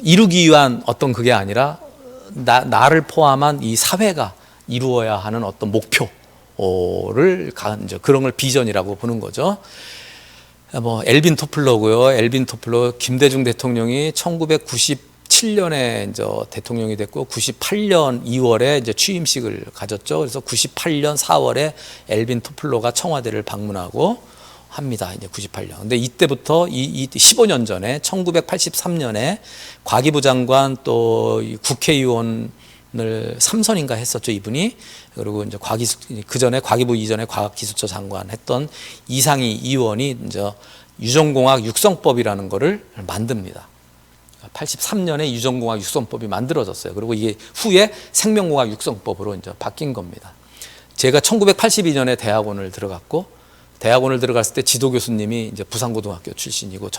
이루기 위한 어떤 그게 아니라 나를 포함한 이 사회가 이루어야 하는 어떤 목표를 그런 걸 비전이라고 보는 거죠. 엘빈 토플러고요. 엘빈 토플러 김대중 대통령이 1997년에 이제 대통령이 됐고 98년 2월에 이제 취임식을 가졌죠. 그래서 98년 4월에 엘빈 토플러가 청와대를 방문하고 합니다. 이제 98년. 근데 이때부터 15년 전에 1983년에 과기부 장관 또 국회의원을 3선인가 했었죠, 이분이. 그리고 이제 그 전에 과기부 이전에 과학기술처 장관 했던 이상희 의원이 이제 유전공학 육성법이라는 거를 만듭니다. 83년에 유전공학 육성법이 만들어졌어요. 그리고 이게 후에 생명공학 육성법으로 이제 바뀐 겁니다. 제가 1982년에 대학원을 들어갔고, 대학원을 들어갔을 때 지도 교수님이 이제 부산고등학교 출신이고,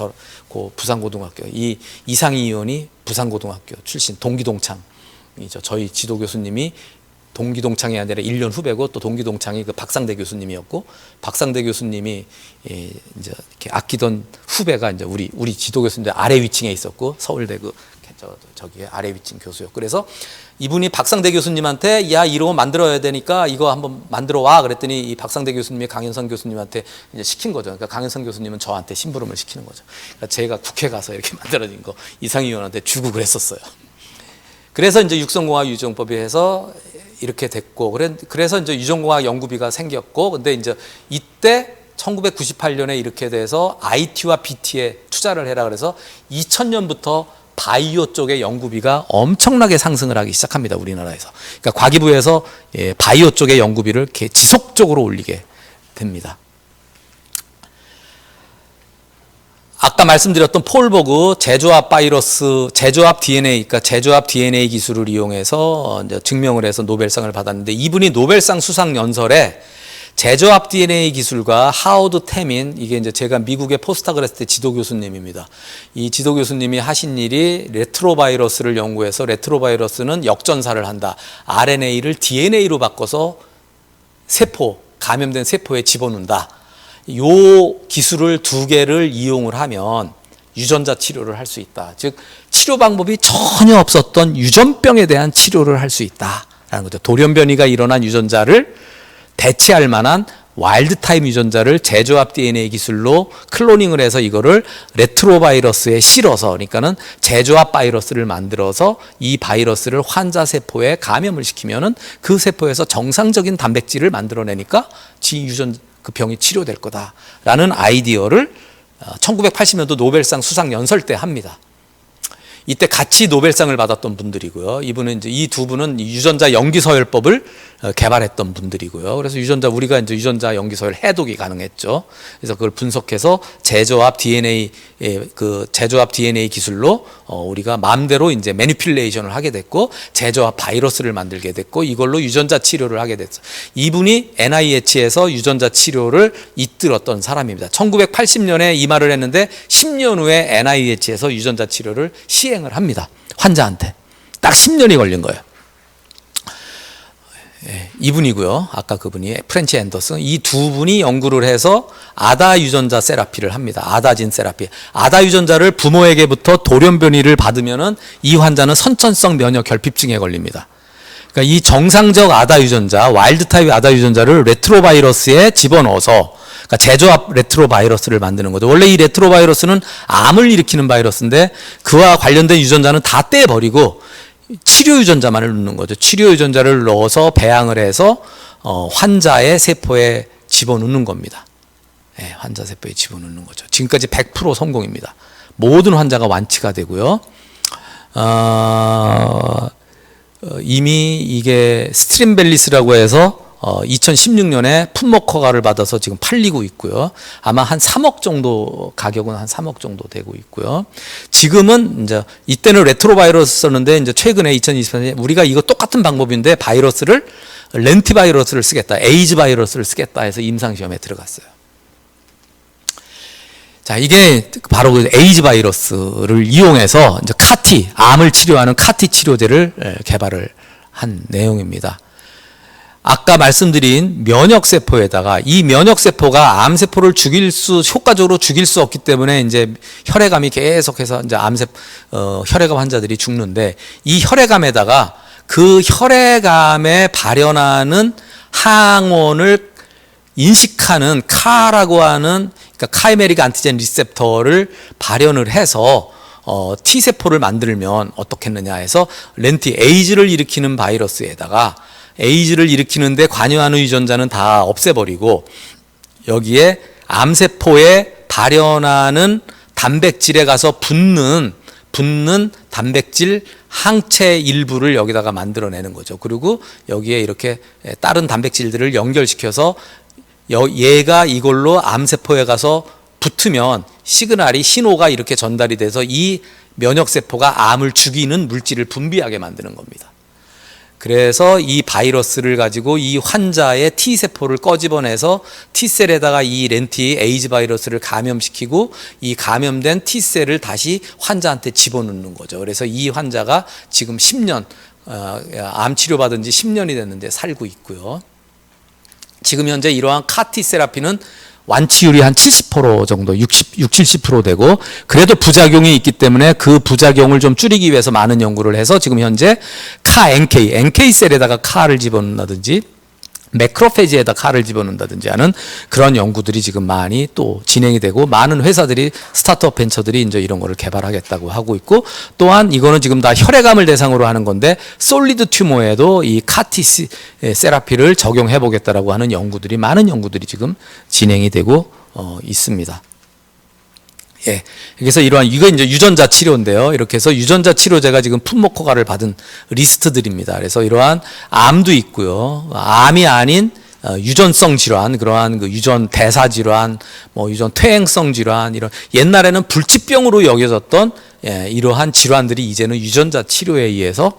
부산고등학교, 이 이상희 의원이 부산고등학교 출신, 동기동창이죠. 저희 지도 교수님이 동기 동창이 아니라 1년 후배고 또 동기 동창이 그 박상대 교수님이었고 박상대 교수님이 이제 이렇게 아끼던 후배가 이제 우리 지도 교수인데 아래 위층에 있었고 서울대 저기 아래 위층 교수였고 그래서 이분이 박상대 교수님한테 야 이런 거 만들어야 되니까 이거 한번 만들어 와 그랬더니 이 박상대 교수님이 강현선 교수님한테 이제 시킨 거죠. 그러니까 강현선 교수님은 저한테 심부름을 시키는 거죠. 그러니까 제가 국회 가서 이렇게 만들어진 거 이상위원한테 주고 그랬었어요. 그래서 이제 육성공학 유전법에 해서 이렇게 됐고 그래서 이제 유전공학 연구비가 생겼고 근데 이제 이때 1998년에 이렇게 돼서 IT와 BT에 투자를 해라 그래서 2000년부터 바이오 쪽의 연구비가 엄청나게 상승을 하기 시작합니다. 우리나라에서. 그러니까 과기부에서 바이오 쪽의 연구비를 이렇게 지속적으로 올리게 됩니다. 아까 말씀드렸던 폴버그 제조합 바이러스, 제조합 DNA, 그러니까 제조합 DNA 기술을 이용해서 이제 증명을 해서 노벨상을 받았는데 이분이 노벨상 수상 연설에 제조합 DNA 기술과 하워드 태민, 이게 이제 제가 미국에 포스닥을 했을 때 지도 교수님입니다. 이 지도 교수님이 하신 일이 레트로바이러스를 연구해서 레트로바이러스는 역전사를 한다. RNA를 DNA로 바꿔서 감염된 세포에 집어넣는다. 요 기술을 두 개를 이용을 하면 유전자 치료를 할 수 있다. 즉 치료 방법이 전혀 없었던 유전병에 대한 치료를 할 수 있다라는 거죠. 돌연변이가 일어난 유전자를 대체할 만한 와일드 타입 유전자를 제조합 DNA 기술로 클로닝을 해서 이거를 레트로바이러스에 실어서 그러니까는 제조합 바이러스를 만들어서 이 바이러스를 환자 세포에 감염을 시키면은 그 세포에서 정상적인 단백질을 만들어내니까 그 병이 치료될 거다라는 아이디어를 1980년도 노벨상 수상 연설 때 합니다. 이때 같이 노벨상을 받았던 분들이고요. 이분은 이제 이 두 분은 유전자 염기서열법을 개발했던 분들이고요. 그래서 우리가 이제 유전자 염기서열 해독이 가능했죠. 그래서 그걸 분석해서 제조합 DNA 기술로 우리가 마음대로 이제 매니퓰레이션을 하게 됐고 제조합 바이러스를 만들게 됐고 이걸로 유전자 치료를 하게 됐죠. 이분이 NIH에서 유전자 치료를 이끌었던 사람입니다. 1980년에 이 말을 했는데 10년 후에 NIH에서 유전자 치료를 시행을 합니다. 환자한테. 딱 10년이 걸린 거예요. 이분이고요. 아까 그분이 프렌치 앤더슨. 이 두 분이 연구를 해서 아다 유전자 세라피를 합니다. 아다진 세라피. 아다 유전자를 부모에게부터 돌연변이를 받으면은 이 환자는 선천성 면역 결핍증에 걸립니다. 그러니까 이 정상적 아다 유전자, 와일드 타입 아다 유전자를 레트로바이러스에 집어넣어서 그러니까 제조합 레트로바이러스를 만드는 거죠. 원래 이 레트로바이러스는 암을 일으키는 바이러스인데 그와 관련된 유전자는 다 떼버리고 치료 유전자만을 넣는 거죠. 치료 유전자를 넣어서 배양을 해서 환자의 세포에 집어넣는 겁니다. 환자 세포에 집어넣는 거죠. 지금까지 100% 성공입니다. 모든 환자가 완치가 되고요. 이미 이게 스트림벨리스라고 해서 2016년에 품목 허가를 받아서 지금 팔리고 있고요. 아마 한 3억 정도, 가격은 한 3억 정도 되고 있고요. 지금은 이제 이때는 레트로바이러스였는데 이제 최근에 2020년에 우리가 이거 똑같은 방법인데 바이러스를 렌티바이러스를 쓰겠다, 에이즈 바이러스를 쓰겠다 해서 임상시험에 들어갔어요. 자, 이게 바로 그 에이즈 바이러스를 이용해서 이제 카티, 암을 치료하는 카티 치료제를 개발을 한 내용입니다. 아까 말씀드린 면역세포에다가 이 면역세포가 암세포를 효과적으로 죽일 수 없기 때문에 이제 혈액암이 계속해서 이제 혈액암 환자들이 죽는데 이 혈액암에다가 그 혈액암에 발현하는 항원을 인식하는 카라고 하는 그러니까 카이메릭 안티젠 리셉터를 발현을 해서 T세포를 만들면 어떻겠느냐 해서 에이즈를 일으키는 바이러스에다가 에이즈를 일으키는데 관여하는 유전자는 다 없애버리고 여기에 암세포에 발현하는 단백질에 가서 붙는 단백질 항체 일부를 여기다가 만들어내는 거죠. 그리고 여기에 이렇게 다른 단백질들을 연결시켜서 얘가 이걸로 암세포에 가서 붙으면 신호가 이렇게 전달이 돼서 이 면역세포가 암을 죽이는 물질을 분비하게 만드는 겁니다. 그래서 이 바이러스를 가지고 이 환자의 T세포를 꺼집어내서 T셀에다가 이 에이즈 바이러스를 감염시키고 이 감염된 T셀을 다시 환자한테 집어넣는 거죠. 그래서 이 환자가 지금 10년 암 치료받은 지 10년이 됐는데 살고 있고요. 지금 현재 이러한 카티 세라피는 완치율이 한 70% 정도, 70% 되고, 그래도 부작용이 있기 때문에 그 부작용을 좀 줄이기 위해서 많은 연구를 해서 지금 현재 NK 셀에다가 카를 집어넣는다든지 매크로페지에다 칼을 집어넣는다든지 하는 그런 연구들이 지금 많이 또 진행이 되고, 많은 회사들이, 스타트업 벤처들이 이제 이런 거를 개발하겠다고 하고 있고, 또한 이거는 지금 다 혈액암을 대상으로 하는 건데 솔리드 튜머에도 이 카티 세라피를 적용해 보겠다라고 하는 연구들이, 많은 연구들이 지금 진행이 되고 있습니다. 예. 그래서 이러한, 이거 이제 유전자 치료인데요. 이렇게 해서 유전자 치료제가 지금 품목 허가를 받은 리스트들입니다. 그래서 이러한 암도 있고요. 암이 아닌 유전성 질환, 그러한 그 유전 대사 질환, 뭐 유전 퇴행성 질환, 이런 옛날에는 불치병으로 여겨졌던 이러한 질환들이 이제는 유전자 치료에 의해서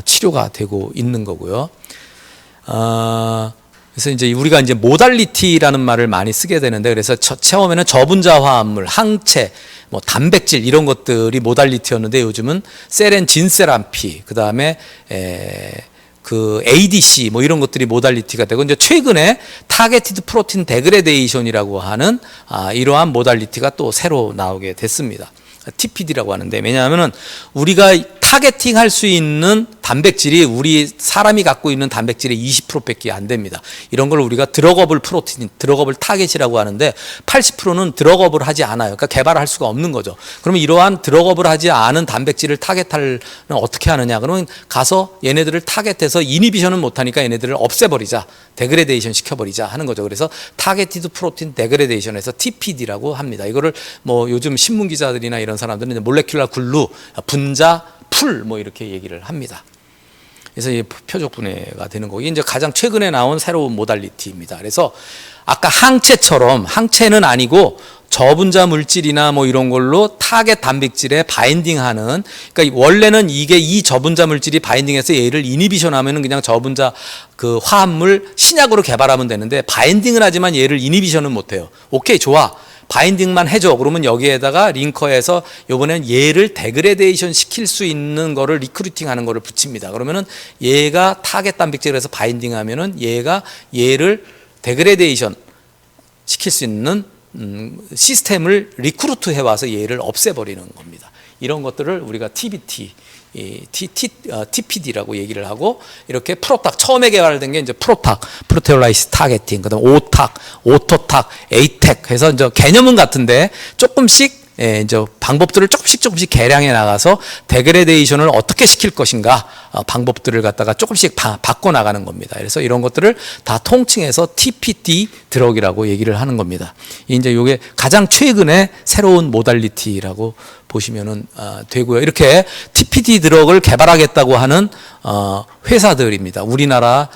치료가 되고 있는 거고요. 그래서 이제 우리가 이제 모달리티라는 말을 많이 쓰게 되는데, 그래서 처음에는 저분자 화합물, 항체, 뭐 단백질 이런 것들이 모달리티였는데, 요즘은 셀 앤 진 세라피, 그 다음에 그 ADC 뭐 이런 것들이 모달리티가 되고, 이제 최근에 타겟티드 프로틴 데그레데이션이라고 하는 이러한 모달리티가 또 새로 나오게 됐습니다. TPD라고 하는데, 왜냐하면은 우리가 타겟팅 할 수 있는 단백질이 우리 사람이 갖고 있는 단백질의 20%밖에 안 됩니다. 이런 걸 우리가 드러거블 프로틴, 드러거블 타겟이라고 하는데 80%는 드러거블 하지 않아요. 그러니까 개발할 수가 없는 거죠. 그러면 이러한 드러거블 하지 않은 단백질을 타겟하려면 어떻게 하느냐? 그러면 가서 얘네들을 타겟해서 이니비션은 못하니까 얘네들을 없애버리자, 데그레데이션 시켜버리자 하는 거죠. 그래서 타겟티드 프로틴 데그레데이션에서 TPD라고 합니다. 이거를 뭐 요즘 신문 기자들이나 이런 사람들은 몰레큘러 글루, 분자, 풀 뭐 이렇게 얘기를 합니다. 그래서 이 표적 분해가 되는 거고, 이제 가장 최근에 나온 새로운 모달리티입니다. 그래서 아까 항체처럼, 항체는 아니고 저분자 물질이나 뭐 이런 걸로 타겟 단백질에 바인딩하는, 그러니까 원래는 이게 이 저분자 물질이 바인딩해서 얘를 이니비션 하면은 그냥 저분자 그 화합물 신약으로 개발하면 되는데, 바인딩을 하지만 얘를 이니비션은 못 해요. 오케이, 좋아. 바인딩만 해줘. 그러면 여기에다가 링커에서 요번엔 얘를 데그레데이션 시킬 수 있는 거를 리크루팅 하는 거를 붙입니다. 그러면은 얘가 타겟 단백질에서 바인딩 하면은 얘가 얘를 데그레데이션 시킬 수 있는 시스템을 리크루트 해와서 얘를 없애버리는 겁니다. 이런 것들을 우리가 TPD라고 얘기를 하고, 이렇게 프로탁, 처음에 개발된 게 이제 프로탁, 프로테올라이스 타겟팅, 그다음 오탁, 오토탁, 에이텍 해서 이제 개념은 같은데 조금씩 이제 방법들을 조금씩 개량해 나가서 데그레데이션을 어떻게 시킬 것인가, 방법들을 갖다가 조금씩 바꿔 나가는 겁니다. 그래서 이런 것들을 다 통칭해서 TPD 드럭이라고 얘기를 하는 겁니다. 이제 이게 가장 최근에 새로운 모달리티라고 보시면은 되고요. 이렇게 TPD 드럭을 개발하겠다고 하는 회사들입니다. 우리나라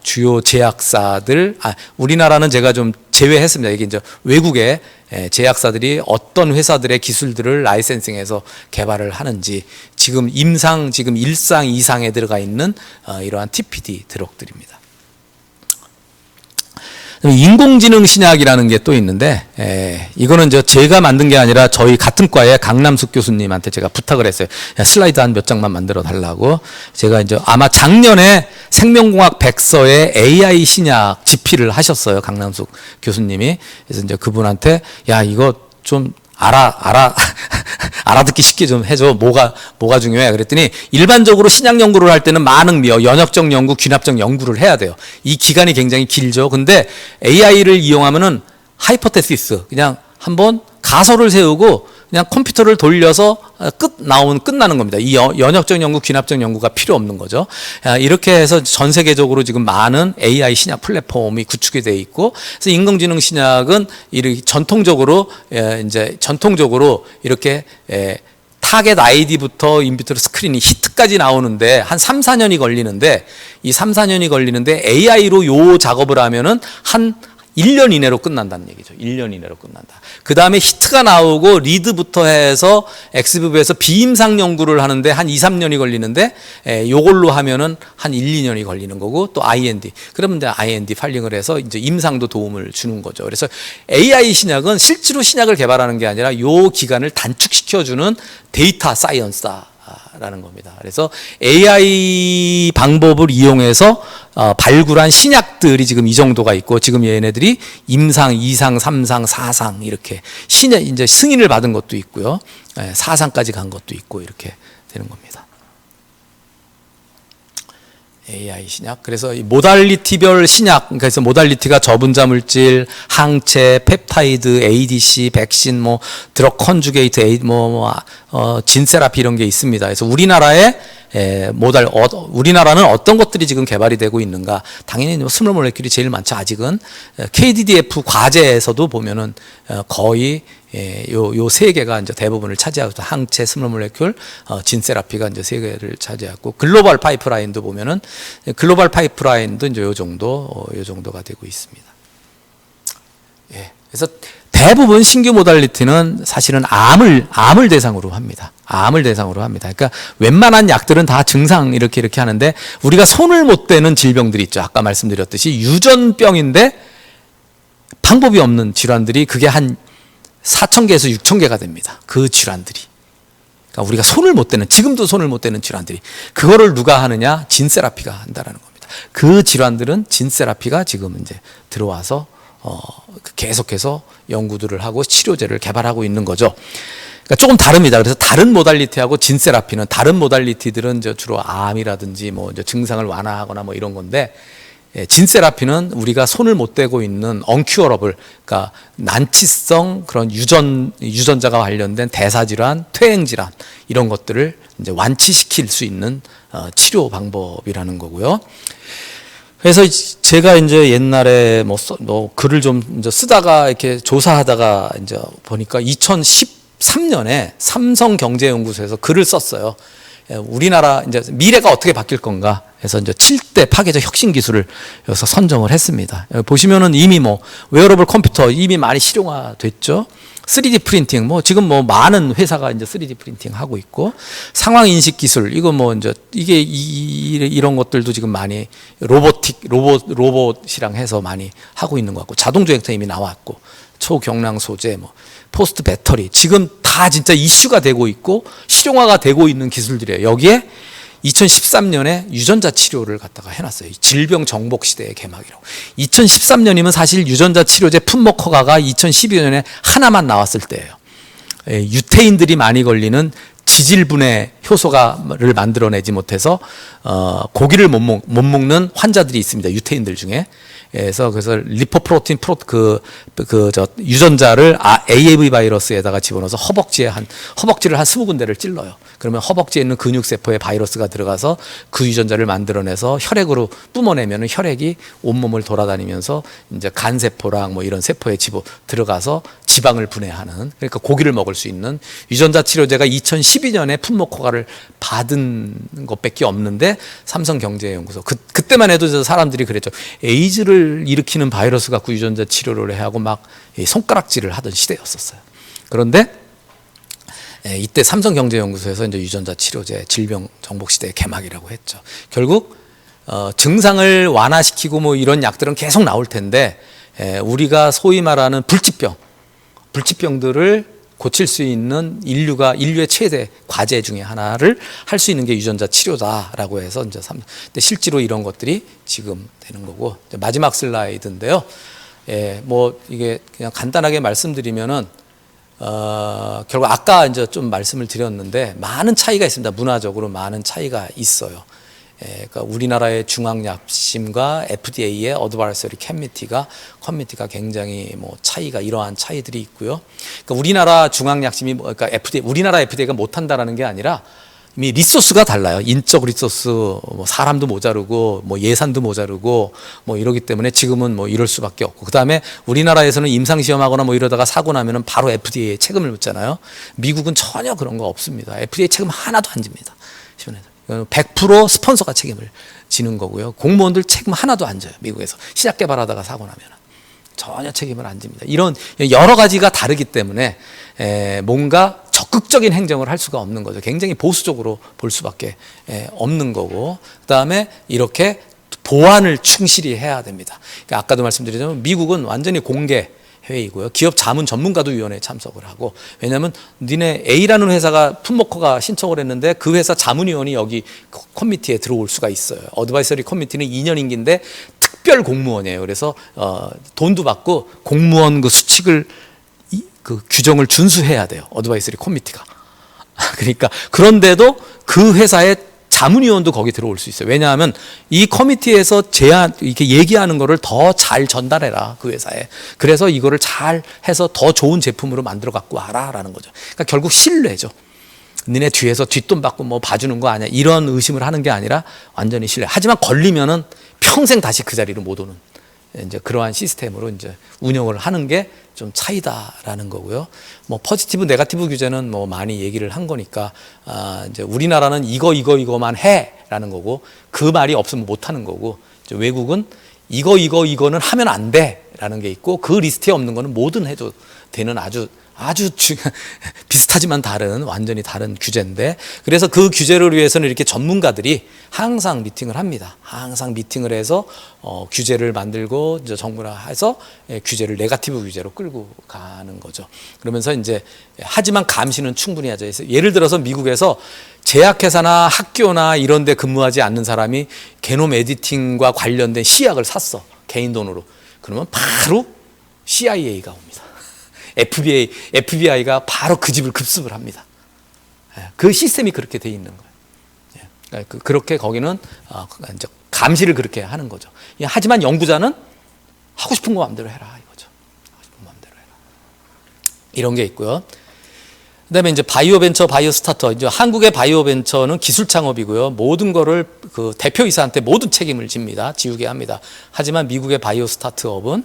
주요 제약사들, 우리나라는 제가 좀 제외했습니다. 이게 이제 외국의 제약사들이 어떤 회사들의 기술들을 라이센싱해서 개발을 하는지, 지금 지금 1상 2상에 들어가 있는 이러한 TPD 드럭들입니다. 인공지능 신약이라는 게 또 있는데, 이거는 제가 만든 게 아니라 저희 같은 과의 강남숙 교수님한테 제가 부탁을 했어요. 슬라이드 한 몇 장만 만들어 달라고. 제가 이제 아마 작년에 생명공학 백서에 AI 신약 집필을 하셨어요. 강남숙 교수님이. 그래서 이제 그분한테, 야, 이거 좀 알아듣기 쉽게 좀 해줘. 뭐가 중요해? 그랬더니 일반적으로 신약 연구를 할 때는 많은 연역적 연구, 귀납적 연구를 해야 돼요. 이 기간이 굉장히 길죠. 근데 AI를 이용하면은 하이포테시스, 그냥 한번 가설을 세우고 그냥 컴퓨터를 돌려서 끝나는 겁니다. 이 연역적 연구, 귀납적 연구가 필요 없는 거죠. 이렇게 해서 전 세계적으로 지금 많은 AI 신약 플랫폼이 구축이 되어 있고, 그래서 인공지능 신약은 이렇게 전통적으로 이렇게 타겟 아이디부터 인비트로 스크린이 히트까지 나오는데 한 3, 4년이 걸리는데, 이 3, 4년이 걸리는데 AI로 요 작업을 하면은 한 1년 이내로 끝난다는 얘기죠. 1년 이내로 끝난다. 그 다음에 히트가 나오고 리드부터 해서 엑스비브에서 비임상 연구를 하는데 한 2, 3년이 걸리는데, 요걸로 하면은 한 1, 2년이 걸리는 거고, 또 IND. 그러면 이제 IND 팔링을 해서 이제 임상도 도움을 주는 거죠. 그래서 AI 신약은 실제로 신약을 개발하는 게 아니라 요 기간을 단축시켜주는 데이터 사이언스다 된다라는 겁니다. 그래서 AI 방법을 이용해서 발굴한 신약들이 지금 이 정도가 있고, 지금 얘네들이 임상, 2상, 3상, 4상 이렇게 이제 승인을 받은 것도 있고요. 4상까지 간 것도 있고 이렇게 되는 겁니다. AI 신약. 그래서 이 모달리티별 신약, 그래서 모달리티가 저분자 물질, 항체, 펩타이드, ADC, 백신, 뭐 드럭 컨주게이트, 진 세라피 이런 게 있습니다. 그래서 우리나라는 어떤 것들이 지금 개발이 되고 있는가? 당연히 스몰 몰레큘이 제일 많죠. 아직은 KDDF 과제에서도 보면은 거의 요 세 개가 이제 대부분을 차지하고, 항체, 스몰 몰레큘, 진 세라피가 이제 세 개를 차지하고, 글로벌 파이프라인도 보면은 글로벌 파이프라인도 이제 요 정도가 되고 있습니다. 예. 그래서 대부분 신규 모달리티는 사실은 암을 대상으로 합니다. 암을 대상으로 합니다. 그러니까 웬만한 약들은 다 증상 이렇게 하는데, 우리가 손을 못 대는 질병들이 있죠. 아까 말씀드렸듯이 유전병인데 방법이 없는 질환들이 그게 한 4,000개에서 6,000개가 됩니다. 그 질환들이. 그러니까 우리가 손을 못 대는, 지금도 손을 못 대는 질환들이, 그거를 누가 하느냐? 진세라피가 한다라는 겁니다. 그 질환들은 진세라피가 지금 이제 들어와서 계속해서 연구들을 하고 치료제를 개발하고 있는 거죠. 그러니까 조금 다릅니다. 그래서 다른 모달리티하고 진세라피는, 다른 모달리티들은 주로 암이라든지 뭐 이제 증상을 완화하거나 뭐 이런 건데, 진세라피는 우리가 손을 못 대고 있는 언큐어러블, 그러니까 난치성 그런 유전자가 관련된 대사질환, 퇴행질환 이런 것들을 이제 완치시킬 수 있는 치료 방법이라는 거고요. 그래서 제가 이제 옛날에 뭐 글을 좀 이제 쓰다가 이렇게 조사하다가 이제 보니까 2013년에 삼성경제연구소에서 글을 썼어요. 우리나라 이제 미래가 어떻게 바뀔 건가 해서 이제 7대 파괴적 혁신 기술을 여기서 선정을 했습니다. 보시면은 이미 뭐 웨어러블 컴퓨터 이미 많이 실용화됐죠. 3D 프린팅, 지금 많은 회사가 이제 3D 프린팅 하고 있고, 상황 인식 기술, 이거 이제 이게 이런 것들도 지금 많이 로봇이랑 해서 많이 하고 있는 것 같고, 자동 주행터 이미 나왔고, 초경량 소재, 포스트 배터리, 지금 다 진짜 이슈가 되고 있고 실용화가 되고 있는 기술들이에요. 여기에 2013년에 유전자 치료를 갖다가 해놨어요. 질병 정복 시대의 개막이라고. 2013년이면 사실 유전자 치료제 품목 허가가 2012년에 하나만 나왔을 때예요. 유태인들이 많이 걸리는 지질분해 효소를 만들어내지 못해서 고기를 못 먹는 환자들이 있습니다. 유태인들 중에. 그래서 리포프로틴 유전자를 AAV 바이러스에다가 집어넣어서 허벅지를 한 20군데를 찔러요. 그러면 허벅지에 있는 근육세포에 바이러스가 들어가서 그 유전자를 만들어내서 혈액으로 뿜어내면 혈액이 온몸을 돌아다니면서 이제 간세포랑 이런 세포에 들어가서 지방을 분해하는, 그러니까 고기를 먹을 수 있는 유전자 치료제가 2012년에 품목 허가를 받은 것밖에 없는데, 삼성경제연구소 그때만 해도 사람들이 그랬죠. 에이즈를 일으키는 바이러스 갖고 유전자 치료를 해야 하고 막 손가락질을 하던 시대였었어요. 그런데 이때 삼성경제연구소에서 이제 유전자 치료제 질병 정복 시대의 개막이라고 했죠. 결국 증상을 완화시키고 이런 약들은 계속 나올 텐데, 우리가 소위 말하는 불치병들을 고칠 수 있는 인류의 최대 과제 중에 하나를 할 수 있는 게 유전자 치료다라고 해서 이제 근데 실제로 이런 것들이 지금 되는 거고, 마지막 슬라이드인데요. 이게 그냥 간단하게 말씀드리면은 결국 아까 이제 좀 말씀을 드렸는데, 많은 차이가 있습니다. 문화적으로 많은 차이가 있어요. 그러니까 우리나라의 중앙약심과 FDA의 어드바이서리 커미티가 굉장히 이러한 차이들이 있고요. 그러니까 우리나라 중앙약심이 그러니까 우리나라 FDA가 못한다라는 게 아니라 이미 리소스가 달라요. 인적 리소스, 사람도 모자르고, 예산도 모자르고, 이러기 때문에 지금은 이럴 수밖에 없고. 그 다음에 우리나라에서는 임상시험하거나 이러다가 사고 나면은 바로 FDA에 책임을 묻잖아요. 미국은 전혀 그런 거 없습니다. FDA 책임 하나도 안 집니다. 100% 스폰서가 책임을 지는 거고요. 공무원들 책임 하나도 안 져요. 미국에서 시작 개발하다가 사고 나면 전혀 책임을 안 집니다. 이런 여러 가지가 다르기 때문에 뭔가 적극적인 행정을 할 수가 없는 거죠. 굉장히 보수적으로 볼 수밖에 없는 거고, 그 다음에 이렇게 보안을 충실히 해야 됩니다. 그러니까 아까도 말씀드렸지만 미국은 완전히 공개, 회의고요. 기업 자문 전문가도 위원회에 참석을 하고, 왜냐하면 니네 A라는 회사가 풋모커가 신청을 했는데 그 회사 자문위원이 여기 커미티에 들어올 수가 있어요. 어드바이서리 커미티는 2년 임기인데 특별 공무원이에요. 그래서 돈도 받고 공무원 그 수칙을 그 규정을 준수해야 돼요. 어드바이서리 커미티가. 그러니까 그런데도 그 회사의 자문위원도 거기 들어올 수 있어요. 왜냐하면 이 커미티에서 이렇게 얘기하는 거를 더 잘 전달해라, 그 회사에. 그래서 이거를 잘 해서 더 좋은 제품으로 만들어 갖고 와라라는 거죠. 그러니까 결국 신뢰죠. 니네 뒤에서 뒷돈 받고 뭐 봐주는 거 아니야, 이런 의심을 하는 게 아니라 완전히 신뢰. 하지만 걸리면은 평생 다시 그 자리로 못 오는 이제 그러한 시스템으로 이제 운영을 하는 게 좀 차이다라는 거고요. 뭐 포지티브, 네거티브 규제는 뭐 많이 얘기를 한 거니까 이제 우리나라는 이거만 해라는 거고, 그 말이 없으면 못 하는 거고, 이제 외국은 이거는 하면 안 돼라는 게 있고, 그 리스트에 없는 거는 뭐든 해도 되는 아주 비슷하지만 완전히 다른 규제인데, 그래서 그 규제를 위해서는 이렇게 전문가들이 항상 미팅을 합니다. 항상 미팅을 해서 규제를 만들고 이제 정부랑 해서 규제를 네거티브 규제로 끌고 가는 거죠. 그러면서 이제 하지만 감시는 충분히 하죠. 예를 들어서 미국에서 제약회사나 학교나 이런 데 근무하지 않는 사람이 게놈 에디팅과 관련된 시약을 샀어, 개인 돈으로. 그러면 바로 CIA가 옵니다. FBI가 바로 그 집을 급습을 합니다. 그 시스템이 그렇게 돼 있는 거예요. 그렇게 거기는 이제 감시를 그렇게 하는 거죠. 하지만 연구자는 하고 싶은 거 마음대로 해라, 이거죠. 하고 싶은 거 마음대로 해라. 이런 게 있고요. 그다음에 이제 바이오 벤처, 바이오 스타터. 이제 한국의 바이오 벤처는 기술 창업이고요. 모든 거를 그 대표이사한테 모든 책임을 집니다. 지우게 합니다. 하지만 미국의 바이오 스타트업은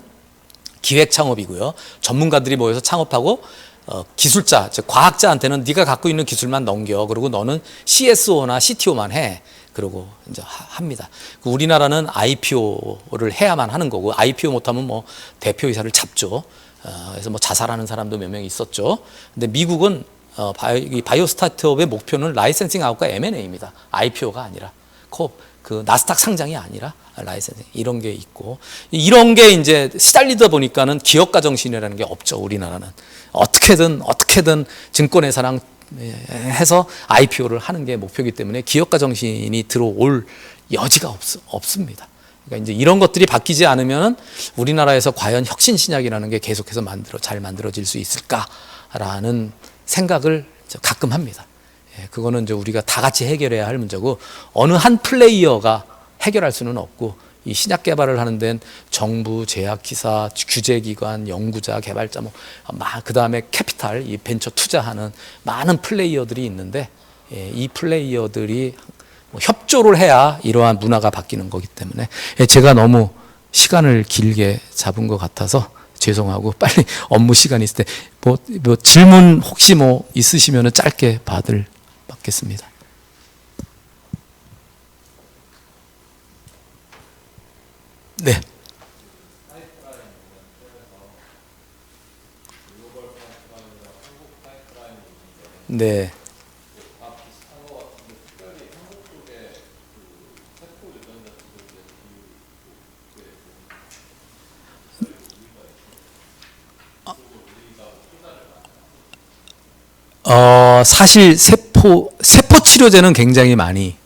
기획 창업이고요. 전문가들이 모여서 창업하고 기술자, 즉 과학자한테는 네가 갖고 있는 기술만 넘겨. 그리고 너는 CSO나 CTO만 해. 그러고 이제 합니다. 우리나라는 IPO를 해야만 하는 거고, IPO 못하면 뭐 대표이사를 잡죠. 그래서 뭐 자살하는 사람도 몇 명 있었죠. 근데 미국은 바이오 스타트업의 목표는 라이센싱 아웃과 M&A입니다. IPO가 아니라 그 나스닥 상장이 아니라 라이센싱, 이런 게 있고, 이런 게 이제 시달리다 보니까는 기업가 정신이라는 게 없죠. 우리나라는 어떻게든 증권회사랑 해서 IPO를 하는 게 목표이기 때문에 기업가 정신이 들어올 여지가 없습니다. 그러니까 이제 이런 것들이 바뀌지 않으면 우리나라에서 과연 혁신 신약이라는 게 계속해서 잘 만들어질 수 있을까라는 생각을 가끔 합니다. 그거는 이제 우리가 다 같이 해결해야 할 문제고, 어느 한 플레이어가 해결할 수는 없고, 이 신약 개발을 하는 데는 정부, 제약회사, 규제기관, 연구자, 개발자, 그 다음에 캐피탈, 이 벤처 투자하는 많은 플레이어들이 있는데, 이 플레이어들이 협조를 해야 이러한 문화가 바뀌는 거기 때문에, 제가 너무 시간을 길게 잡은 것 같아서 죄송하고, 빨리 업무 시간이 있을 때 뭐 질문 혹시 있으시면 짧게 받겠습니다. 네. 네. 사실 세포 치료제는 굉장히 많이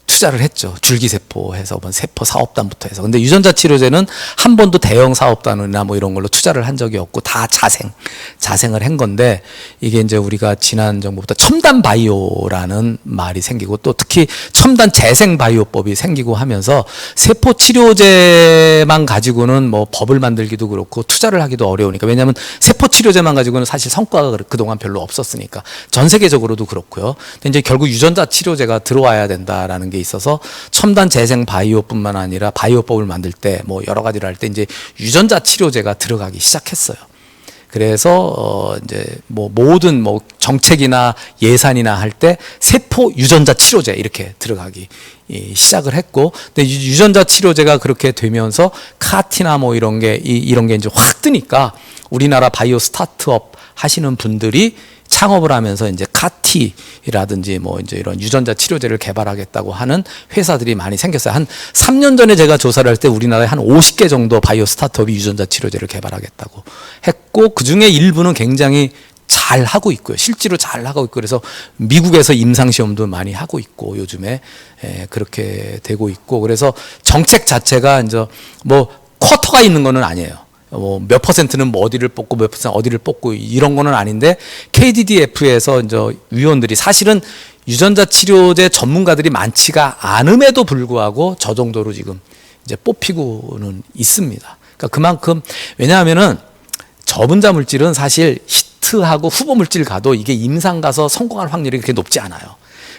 투자를 했죠. 줄기세포 해서 세포 사업단부터 해서. 근데 유전자 치료제는 한 번도 대형 사업단이나 이런 걸로 투자를 한 적이 없고, 다 자생을 한 건데, 이게 이제 우리가 지난 정부부터 첨단 바이오라는 말이 생기고, 또 특히 첨단 재생 바이오법이 생기고 하면서 세포 치료제만 가지고는 법을 만들기도 그렇고 투자를 하기도 어려우니까. 왜냐하면 세포 치료제만 가지고는 사실 성과가 그동안 별로 없었으니까. 전 세계적으로도 그렇고요. 근데 이제 결국 유전자 치료제가 들어와야 된다라는 게 있어서, 첨단 재생 바이오뿐만 아니라 바이오법을 만들 때 여러 가지를 할 때 이제 유전자 치료제가 들어가기 시작했어요. 그래서 이제 모든 정책이나 예산이나 할 때 세포 유전자 치료제 이렇게 들어가기 시작을 했고, 근데 유전자 치료제가 그렇게 되면서 카티나 이런 게 이제 확 뜨니까 우리나라 바이오 스타트업 하시는 분들이 창업을 하면서 이제 카티라든지 뭐 이제 이런 유전자 치료제를 개발하겠다고 하는 회사들이 많이 생겼어요. 한 3년 전에 제가 조사를 할 때 우리나라에 한 50개 정도 바이오 스타트업이 유전자 치료제를 개발하겠다고 했고, 그 중에 일부는 굉장히 잘 하고 있고요. 실제로 잘 하고 있고, 그래서 미국에서 임상 시험도 많이 하고 있고 요즘에 그렇게 되고 있고, 그래서 정책 자체가 이제 뭐 쿼터가 있는 거는 아니에요. 뭐 몇 퍼센트는 뭐 어디를 뽑고 몇 퍼센트 어디를 뽑고 이런 거는 아닌데, KDDF에서 이제 위원들이 사실은 유전자 치료제 전문가들이 많지가 않음에도 불구하고 저 정도로 지금 이제 뽑히고는 있습니다. 그러니까 그만큼, 왜냐하면은 저분자 물질은 사실 히트하고 후보 물질 가도 이게 임상 가서 성공할 확률이 그렇게 높지 않아요.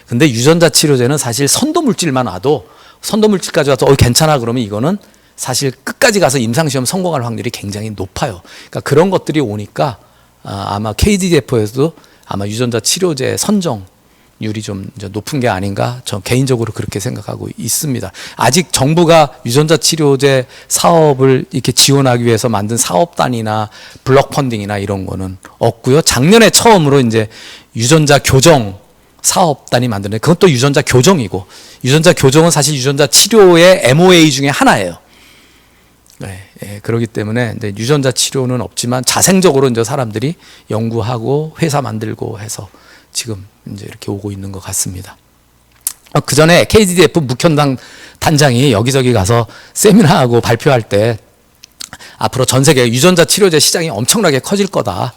근데 유전자 치료제는 사실 선도 물질만 와도, 선도 물질까지 와서 괜찮아 그러면 이거는 사실 끝까지 가서 임상시험 성공할 확률이 굉장히 높아요. 그러니까 그런 것들이 오니까 아마 KDDF에서도 아마 유전자 치료제 선정률이 좀 이제 높은 게 아닌가, 저 개인적으로 그렇게 생각하고 있습니다. 아직 정부가 유전자 치료제 사업을 이렇게 지원하기 위해서 만든 사업단이나 블록 펀딩이나 이런 거는 없고요. 작년에 처음으로 이제 유전자 교정 사업단이 만드는데, 그건 또 유전자 교정이고, 유전자 교정은 사실 유전자 치료의 MOA 중에 하나예요. 그렇기 때문에 이제 유전자 치료는 없지만 자생적으로 이제 사람들이 연구하고 회사 만들고 해서 지금 이제 이렇게 오고 있는 것 같습니다. 그 전에 KDDF 묵현당 단장이 여기저기 가서 세미나하고 발표할 때 앞으로 전 세계 유전자 치료제 시장이 엄청나게 커질 거다.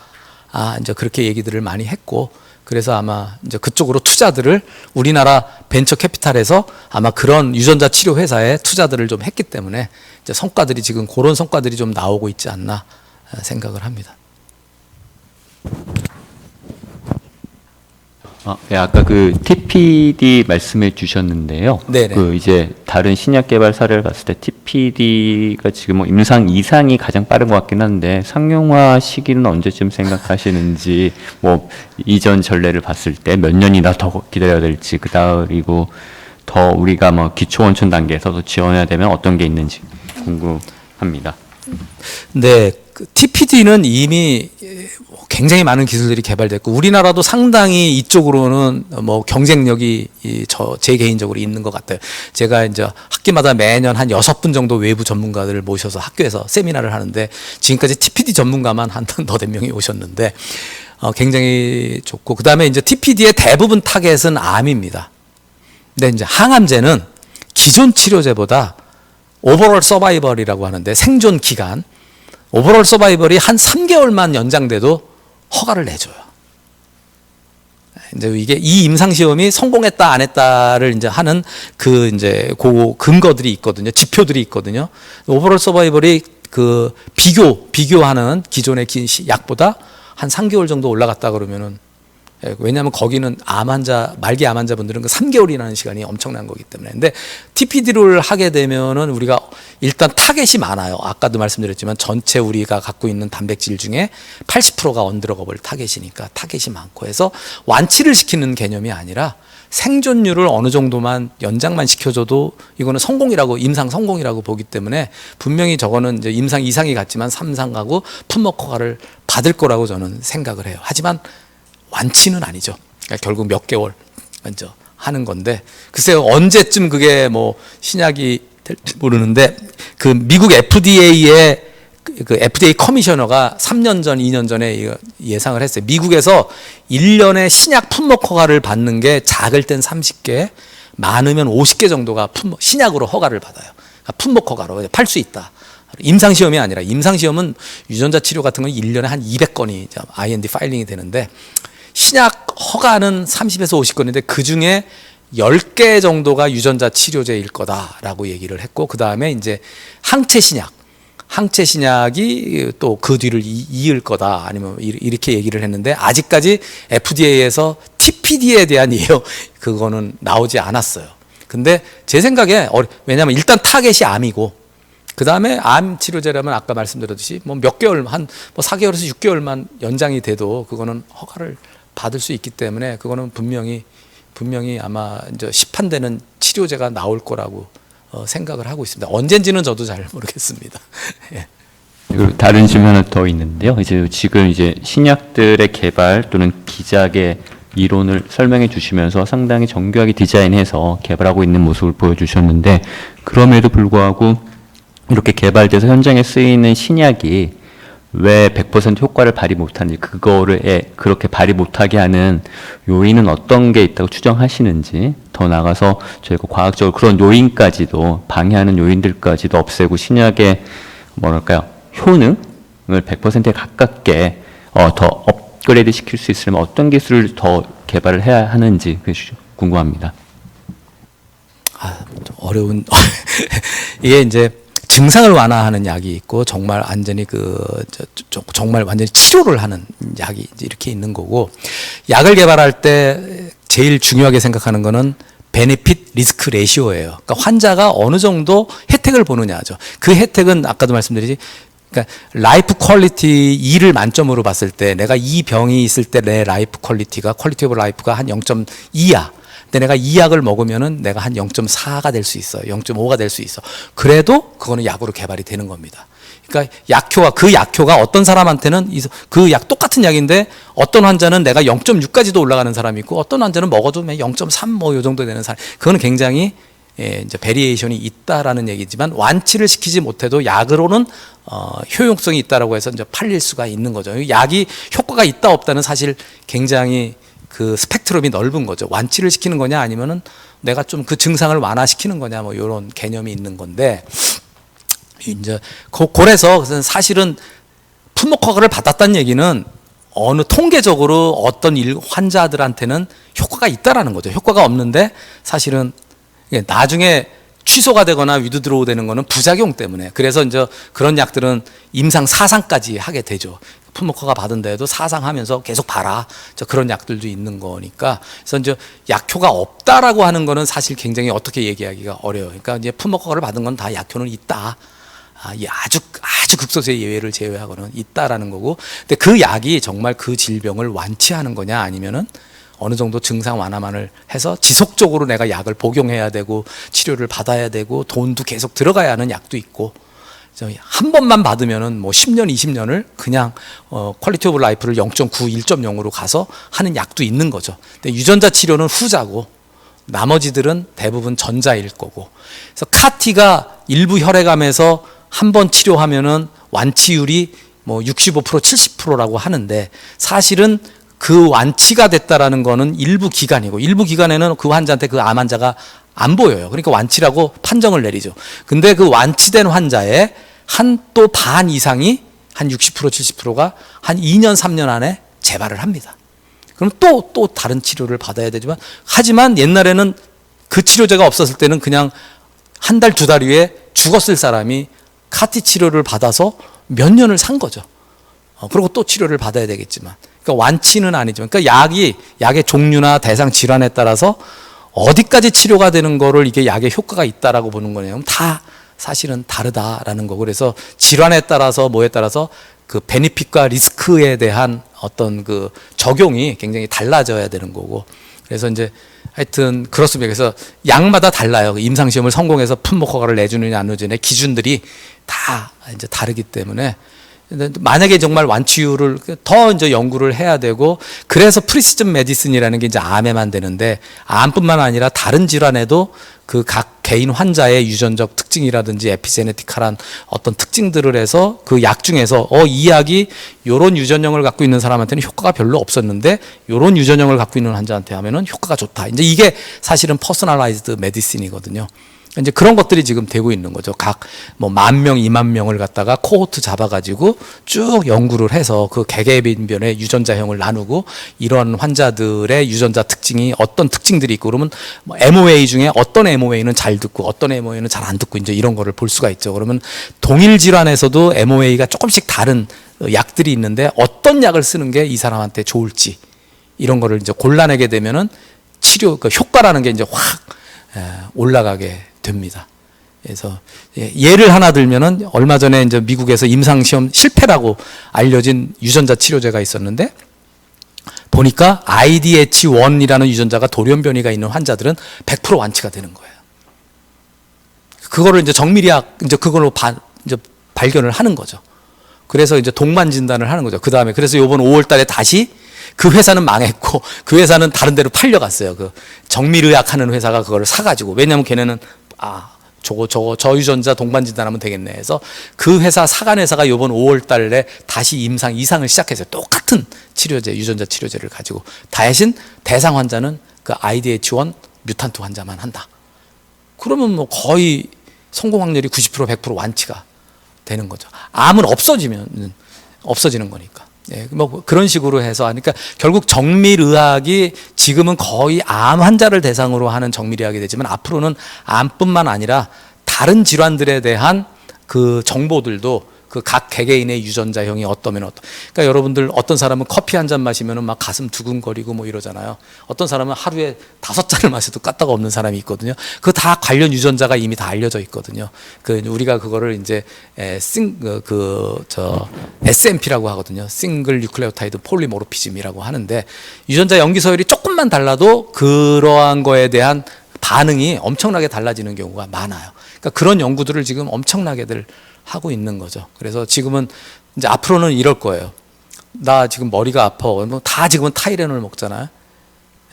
이제 그렇게 얘기들을 많이 했고, 그래서 아마 이제 그쪽으로 투자들을 우리나라 벤처 캐피탈에서 아마 그런 유전자 치료 회사에 투자들을 좀 했기 때문에 이제 성과들이 지금 그런 성과들이 좀 나오고 있지 않나 생각을 합니다. 네, 아까 그 TPD 말씀해 주셨는데요. 네네. 그 이제 다른 신약 개발 사례를 봤을 때 TPD가 지금 뭐 임상 이상이 가장 빠른 것 같긴 한데, 상용화 시기는 언제쯤 생각하시는지, 뭐 이전 전례를 봤을 때 몇 년이나 더 기다려야 될지, 그리고 더 우리가 뭐 기초 원천 단계에서도 지원해야 되면 어떤 게 있는지 궁금합니다. 네, 그 TPD는 이미 굉장히 많은 기술들이 개발됐고, 우리나라도 상당히 이쪽으로는 뭐 경쟁력이 제 개인적으로 있는 것 같아요. 제가 이제 학기마다 매년 한 6분 정도 외부 전문가들을 모셔서 학교에서 세미나를 하는데, 지금까지 TPD 전문가만 한 너댓 명이 오셨는데 굉장히 좋고, 그 다음에 이제 TPD의 대부분 타겟은 암입니다. 근데 이제 항암제는 기존 치료제보다 오버롤 서바이벌이라고 하는데, 생존 기간, 오버롤 서바이벌이 한 3개월만 연장돼도 허가를 내줘요. 이제 이게 이 임상 시험이 성공했다 안 했다를 이제 하는 그 이제 그 근거들이 있거든요. 지표들이 있거든요. 오버롤 서바이벌이 그 비교하는 기존의 약보다 한 3개월 정도 올라갔다 그러면은, 왜냐하면 거기는 말기 암 환자분들은 그 3개월이라는 시간이 엄청난 거기 때문에. 근데 TPD를 하게 되면은 우리가 일단 타겟이 많아요. 아까도 말씀드렸지만 전체 우리가 갖고 있는 단백질 중에 80%가 언더러거블 타겟이니까 타겟이 많고 해서 완치를 시키는 개념이 아니라 생존율을 어느 정도만 연장만 시켜줘도 이거는 성공이라고, 임상 성공이라고 보기 때문에, 분명히 저거는 이제 임상 이상이 갔지만 3상 가고 품목 허가를 받을 거라고 저는 생각을 해요. 하지만 완치는 아니죠. 그러니까 결국 몇 개월 먼저 하는 건데, 글쎄요 언제쯤 그게 뭐 신약이 될지 모르는데, 그 미국 FDA의 그 FDA 커미셔너가 3년 전, 2년 전에 예상을 했어요. 미국에서 1년에 신약 품목 허가를 받는 게 작을 땐 30개, 많으면 50개 정도가 신약으로 허가를 받아요. 그러니까 품목 허가로 팔 수 있다. 임상시험이 아니라, 임상시험은 유전자 치료 같은 건 1년에 한 200건이 IND 파일링이 되는데, 신약 허가는 30에서 50건인데 그 중에 10개 정도가 유전자 치료제일 거다라고 얘기를 했고, 그 다음에 이제 항체 신약이 또 그 뒤를 이을 거다, 아니면 이렇게 얘기를 했는데, 아직까지 FDA에서 TPD에 대한 그거는 나오지 않았어요. 근데 제 생각에, 왜냐하면 일단 타겟이 암이고, 그 다음에 암 치료제라면 아까 말씀드렸듯이 뭐 몇 개월, 한 뭐 4개월에서 6개월만 연장이 돼도 그거는 허가를 받을 수 있기 때문에, 그거는 분명히 아마 이제 시판되는 치료제가 나올 거라고 생각을 하고 있습니다. 언젠지는 저도 잘 모르겠습니다. 예. 그리고 다른 질문 하나 더 있는데요. 이제 지금 이제 신약들의 개발 또는 기작의 이론을 설명해 주시면서 상당히 정교하게 디자인해서 개발하고 있는 모습을 보여주셨는데, 그럼에도 불구하고 이렇게 개발돼서 현장에 쓰이는 신약이 왜 100% 효과를 발휘 못하는지, 그거를 그렇게 발휘 못하게 하는 요인은 어떤 게 있다고 추정하시는지, 더 나가서 저희가 과학적으로 그런 요인까지도, 방해하는 요인들까지도 없애고 신약의 뭐랄까요, 효능을 100%에 가깝게 더 업그레이드 시킬 수 있으려면 어떤 기술을 더 개발을 해야 하는지 궁금합니다. 좀 어려운 이게 이제 증상을 완화하는 약이 있고 정말 완전히 정말 완전히 치료를 하는 약이 이제 이렇게 있는 거고, 약을 개발할 때 제일 중요하게 생각하는 거는 베네핏 리스크 레시오예요. 그러니까 환자가 어느 정도 혜택을 보느냐죠. 그 혜택은 아까도 말씀드리지, 그러니까 라이프 퀄리티 2를 만점으로 봤을 때 내가 이 병이 있을 때 내 라이프 퀄리티가, 퀄리티 오브 라이프가 한 0.2야. 근데 내가 이 약을 먹으면은 내가 한 0.4가 될 수 있어요. 0.5가 될 수 있어. 그래도 그거는 약으로 개발이 되는 겁니다. 그러니까 그 약효가 어떤 사람한테는 그 약 똑같은 약인데 어떤 환자는 내가 0.6까지도 올라가는 사람이 있고, 어떤 환자는 먹어도 0.3 뭐 요 정도 되는 사람. 그거는 굉장히 이제 베리에이션이 있다라는 얘기지만, 완치를 시키지 못해도 약으로는 효용성이 있다라고 해서 이제 팔릴 수가 있는 거죠. 약이 효과가 있다 없다는 사실 굉장히 그 스펙트럼이 넓은 거죠. 완치를 시키는 거냐 아니면은 내가 좀 그 증상을 완화시키는 거냐, 뭐 이런 개념이 있는 건데, 이제 그래서 사실은 품목허가를 받았다는 얘기는 어느 통계적으로 어떤 환자들한테는 효과가 있다라는 거죠. 효과가 없는데 사실은 나중에 취소가 되거나 위드드로우 되는 거는 부작용 때문에. 그래서 이제 그런 약들은 임상 4상까지 하게 되죠. 품목허가 받은 데에도 4상 하면서 계속 봐라. 그런 약들도 있는 거니까. 그래서 이제 약효가 없다라고 하는 거는 사실 굉장히 어떻게 얘기하기가 어려워요. 그러니까 이제 품목허가를 받은 건 다 약효는 있다. 아주 극소수의 예외를 제외하고는 있다라는 거고. 근데 그 약이 정말 그 질병을 완치하는 거냐, 아니면은 어느 정도 증상 완화만을 해서 지속적으로 내가 약을 복용해야 되고 치료를 받아야 되고 돈도 계속 들어가야 하는 약도 있고, 한 번만 받으면은 뭐 10년, 20년을 그냥 퀄리티 오브 라이프를 0.9, 1.0으로 가서 하는 약도 있는 거죠. 근데 유전자 치료는 후자고 나머지들은 대부분 전자일 거고. 그래서 카티가 일부 혈액암에서 한 번 치료하면은 완치율이 뭐 65%, 70%라고 하는데, 사실은 그 완치가 됐다라는 거는 일부 기간이고, 일부 기간에는 그 환자한테 그 암 환자가 안 보여요. 그러니까 완치라고 판정을 내리죠. 근데 그 완치된 환자의 한 또 반 이상이, 한 60%, 70%가 한 2년, 3년 안에 재발을 합니다. 그럼 또 다른 치료를 받아야 되지만, 하지만 옛날에는 그 치료제가 없었을 때는 그냥 한 달, 두 달 후에 죽었을 사람이 카티 치료를 받아서 몇 년을 산 거죠. 그리고 또 치료를 받아야 되겠지만. 그러니까 완치는 아니죠. 그러니까 약의 종류나 대상 질환에 따라서 어디까지 치료가 되는 거를 이게 약의 효과가 있다라고 보는 거네요. 다 사실은 다르다라는 거고. 그래서 질환에 따라서 뭐에 따라서 그 베니핏과 리스크에 대한 어떤 그 적용이 굉장히 달라져야 되는 거고. 그래서 이제 하여튼 그렇습니다. 그래서 약마다 달라요. 임상시험을 성공해서 품목허가를 내주느냐 안 내주느냐 기준들이 다 이제 다르기 때문에, 만약에 정말 완치율을 더 이제 연구를 해야 되고, 그래서 프리시즌 메디슨이라는 게 이제 암에만 되는데, 암뿐만 아니라 다른 질환에도 그 각 개인 환자의 유전적 특징이라든지 에피제네틱한 어떤 특징들을 해서 그 약 중에서 이 약이 요런 유전형을 갖고 있는 사람한테는 효과가 별로 없었는데 요런 유전형을 갖고 있는 환자한테 하면은 효과가 좋다. 이제 이게 사실은 퍼스널라이즈드 메디슨이거든요. 이제 그런 것들이 지금 되고 있는 거죠. 각 뭐 10,000명, 20,000명을 갖다가 코호트 잡아가지고 쭉 연구를 해서 그 개개인별의 유전자형을 나누고, 이런 환자들의 유전자 특징이 어떤 특징들이 있고, 그러면 뭐 MOA 중에 어떤 MOA는 잘 듣고 어떤 MOA는 잘 안 듣고 이제 이런 거를 볼 수가 있죠. 그러면 동일 질환에서도 MOA가 조금씩 다른 약들이 있는데 어떤 약을 쓰는 게 이 사람한테 좋을지, 이런 거를 이제 골라내게 되면은 치료 그 효과라는 게 이제 확 올라가게 됩니다. 그래서 예를 하나 들면은 얼마 전에 이제 미국에서 임상시험 실패라고 알려진 유전자 치료제가 있었는데, 보니까 IDH1이라는 유전자가 돌연변이가 있는 환자들은 100% 완치가 되는 거예요. 그거를 이제 정밀의학 이제 그걸로 이제 발견을 하는 거죠. 그래서 이제 동반 진단을 하는 거죠. 그 다음에 그래서 요번 5월 달에 다시 그 회사는 망했고 그 회사는 다른 데로 팔려갔어요. 그 정밀의학 하는 회사가 그거를 사가지고, 왜냐면 걔네는 저 유전자 동반 진단하면 되겠네 해서 그 회사 사간 회사가 요번 5월 달에 다시 임상 이상을 시작했어요. 똑같은 치료제, 유전자 치료제를 가지고. 대신 대상 환자는 그 IDH1 뮤탄트 환자만 한다. 그러면 뭐 거의 성공 확률이 90% 100% 완치가 되는 거죠. 암은 없어지면 없어지는 거니까. 예, 뭐 그런 식으로 해서 하니까 결국 정밀의학이 지금은 거의 암 환자를 대상으로 하는 정밀의학이 되지만 앞으로는 암뿐만 아니라 다른 질환들에 대한 그 정보들도 그 각 개개인의 유전자형이 어떠면 그러니까 여러분들 어떤 사람은 커피 한 잔 마시면은 막 가슴 두근거리고 뭐 이러잖아요. 어떤 사람은 하루에 5잔을 마셔도 까딱 없는 사람이 있거든요. 그 다 관련 유전자가 이미 다 알려져 있거든요. 그 우리가 그거를 이제 SNP라고 하거든요. 싱글 뉴클레오타이드 폴리모르피즘이라고 하는데, 유전자 염기 서열이 조금만 달라도 그러한 거에 대한 반응이 엄청나게 달라지는 경우가 많아요. 그러니까 그런 연구들을 지금 엄청나게들 하고 있는 거죠. 그래서 지금은 이제 앞으로는 이럴 거예요. 나 지금 머리가 아파. 뭐 다 지금은 타이레놀 먹잖아요.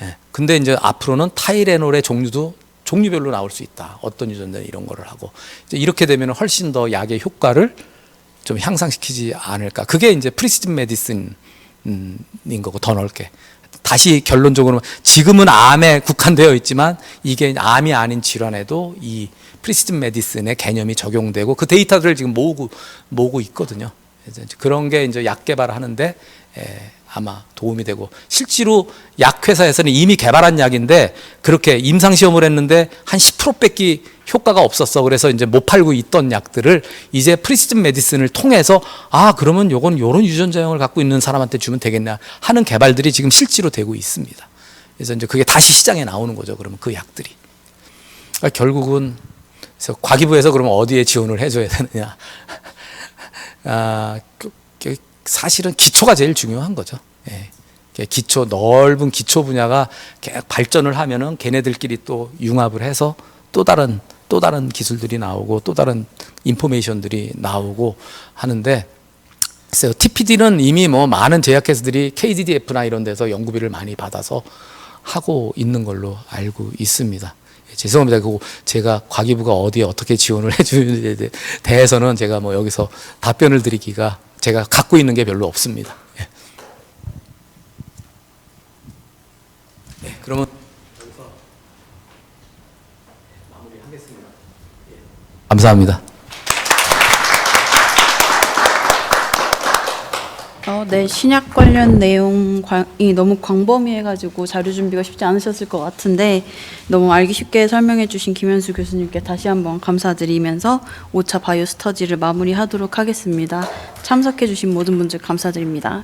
예. 근데 이제 앞으로는 타이레놀의 종류도 종류별로 나올 수 있다. 어떤 유전자 이런 거를 하고. 이제 이렇게 되면 훨씬 더 약의 효과를 좀 향상시키지 않을까. 그게 이제 프리시즌 메디슨인 거고, 더 넓게. 다시 결론적으로 지금은 암에 국한되어 있지만 이게 암이 아닌 질환에도 이 프리시즌 메디슨의 개념이 적용되고 그 데이터들을 지금 모으고 있거든요. 그래서 그런 게 이제 약 개발하는데 아마 도움이 되고, 실제로 약 회사에서는 이미 개발한 약인데 그렇게 임상 시험을 했는데 한 10%밖에 효과가 없었어. 그래서 이제 못 팔고 있던 약들을 이제 프리시즌 메디슨을 통해서 그러면 요런 유전자형을 갖고 있는 사람한테 주면 되겠나 하는 개발들이 지금 실제로 되고 있습니다. 그래서 이제 그게 다시 시장에 나오는 거죠. 그러면 그 약들이. 그러니까 결국은 그래서 과기부에서 그러면 어디에 지원을 해줘야 되느냐? 사실은 기초가 제일 중요한 거죠. 예. 기초, 넓은 기초 분야가 계속 발전을 하면은 걔네들끼리 또 융합을 해서 또 다른 기술들이 나오고 또 다른 인포메이션들이 나오고 하는데, 그래서 TPD는 이미 뭐 많은 제약회사들이 KDDF나 이런 데서 연구비를 많이 받아서 하고 있는 걸로 알고 있습니다. 죄송합니다. 그리고 제가 과기부가 어디에 어떻게 지원을 해주는지에 대해서는 제가 뭐 여기서 답변을 드리기가 제가 갖고 있는 게 별로 없습니다. 예. 네, 그러면 여기서 마무리하겠습니다. 예. 감사합니다. 네, 신약 관련 내용이 너무 광범위해가지고 자료 준비가 쉽지 않으셨을 것 같은데 너무 알기 쉽게 설명해 주신 김현수 교수님께 다시 한번 감사드리면서 5차 바이오 스터디를 마무리하도록 하겠습니다. 참석해 주신 모든 분들 감사드립니다.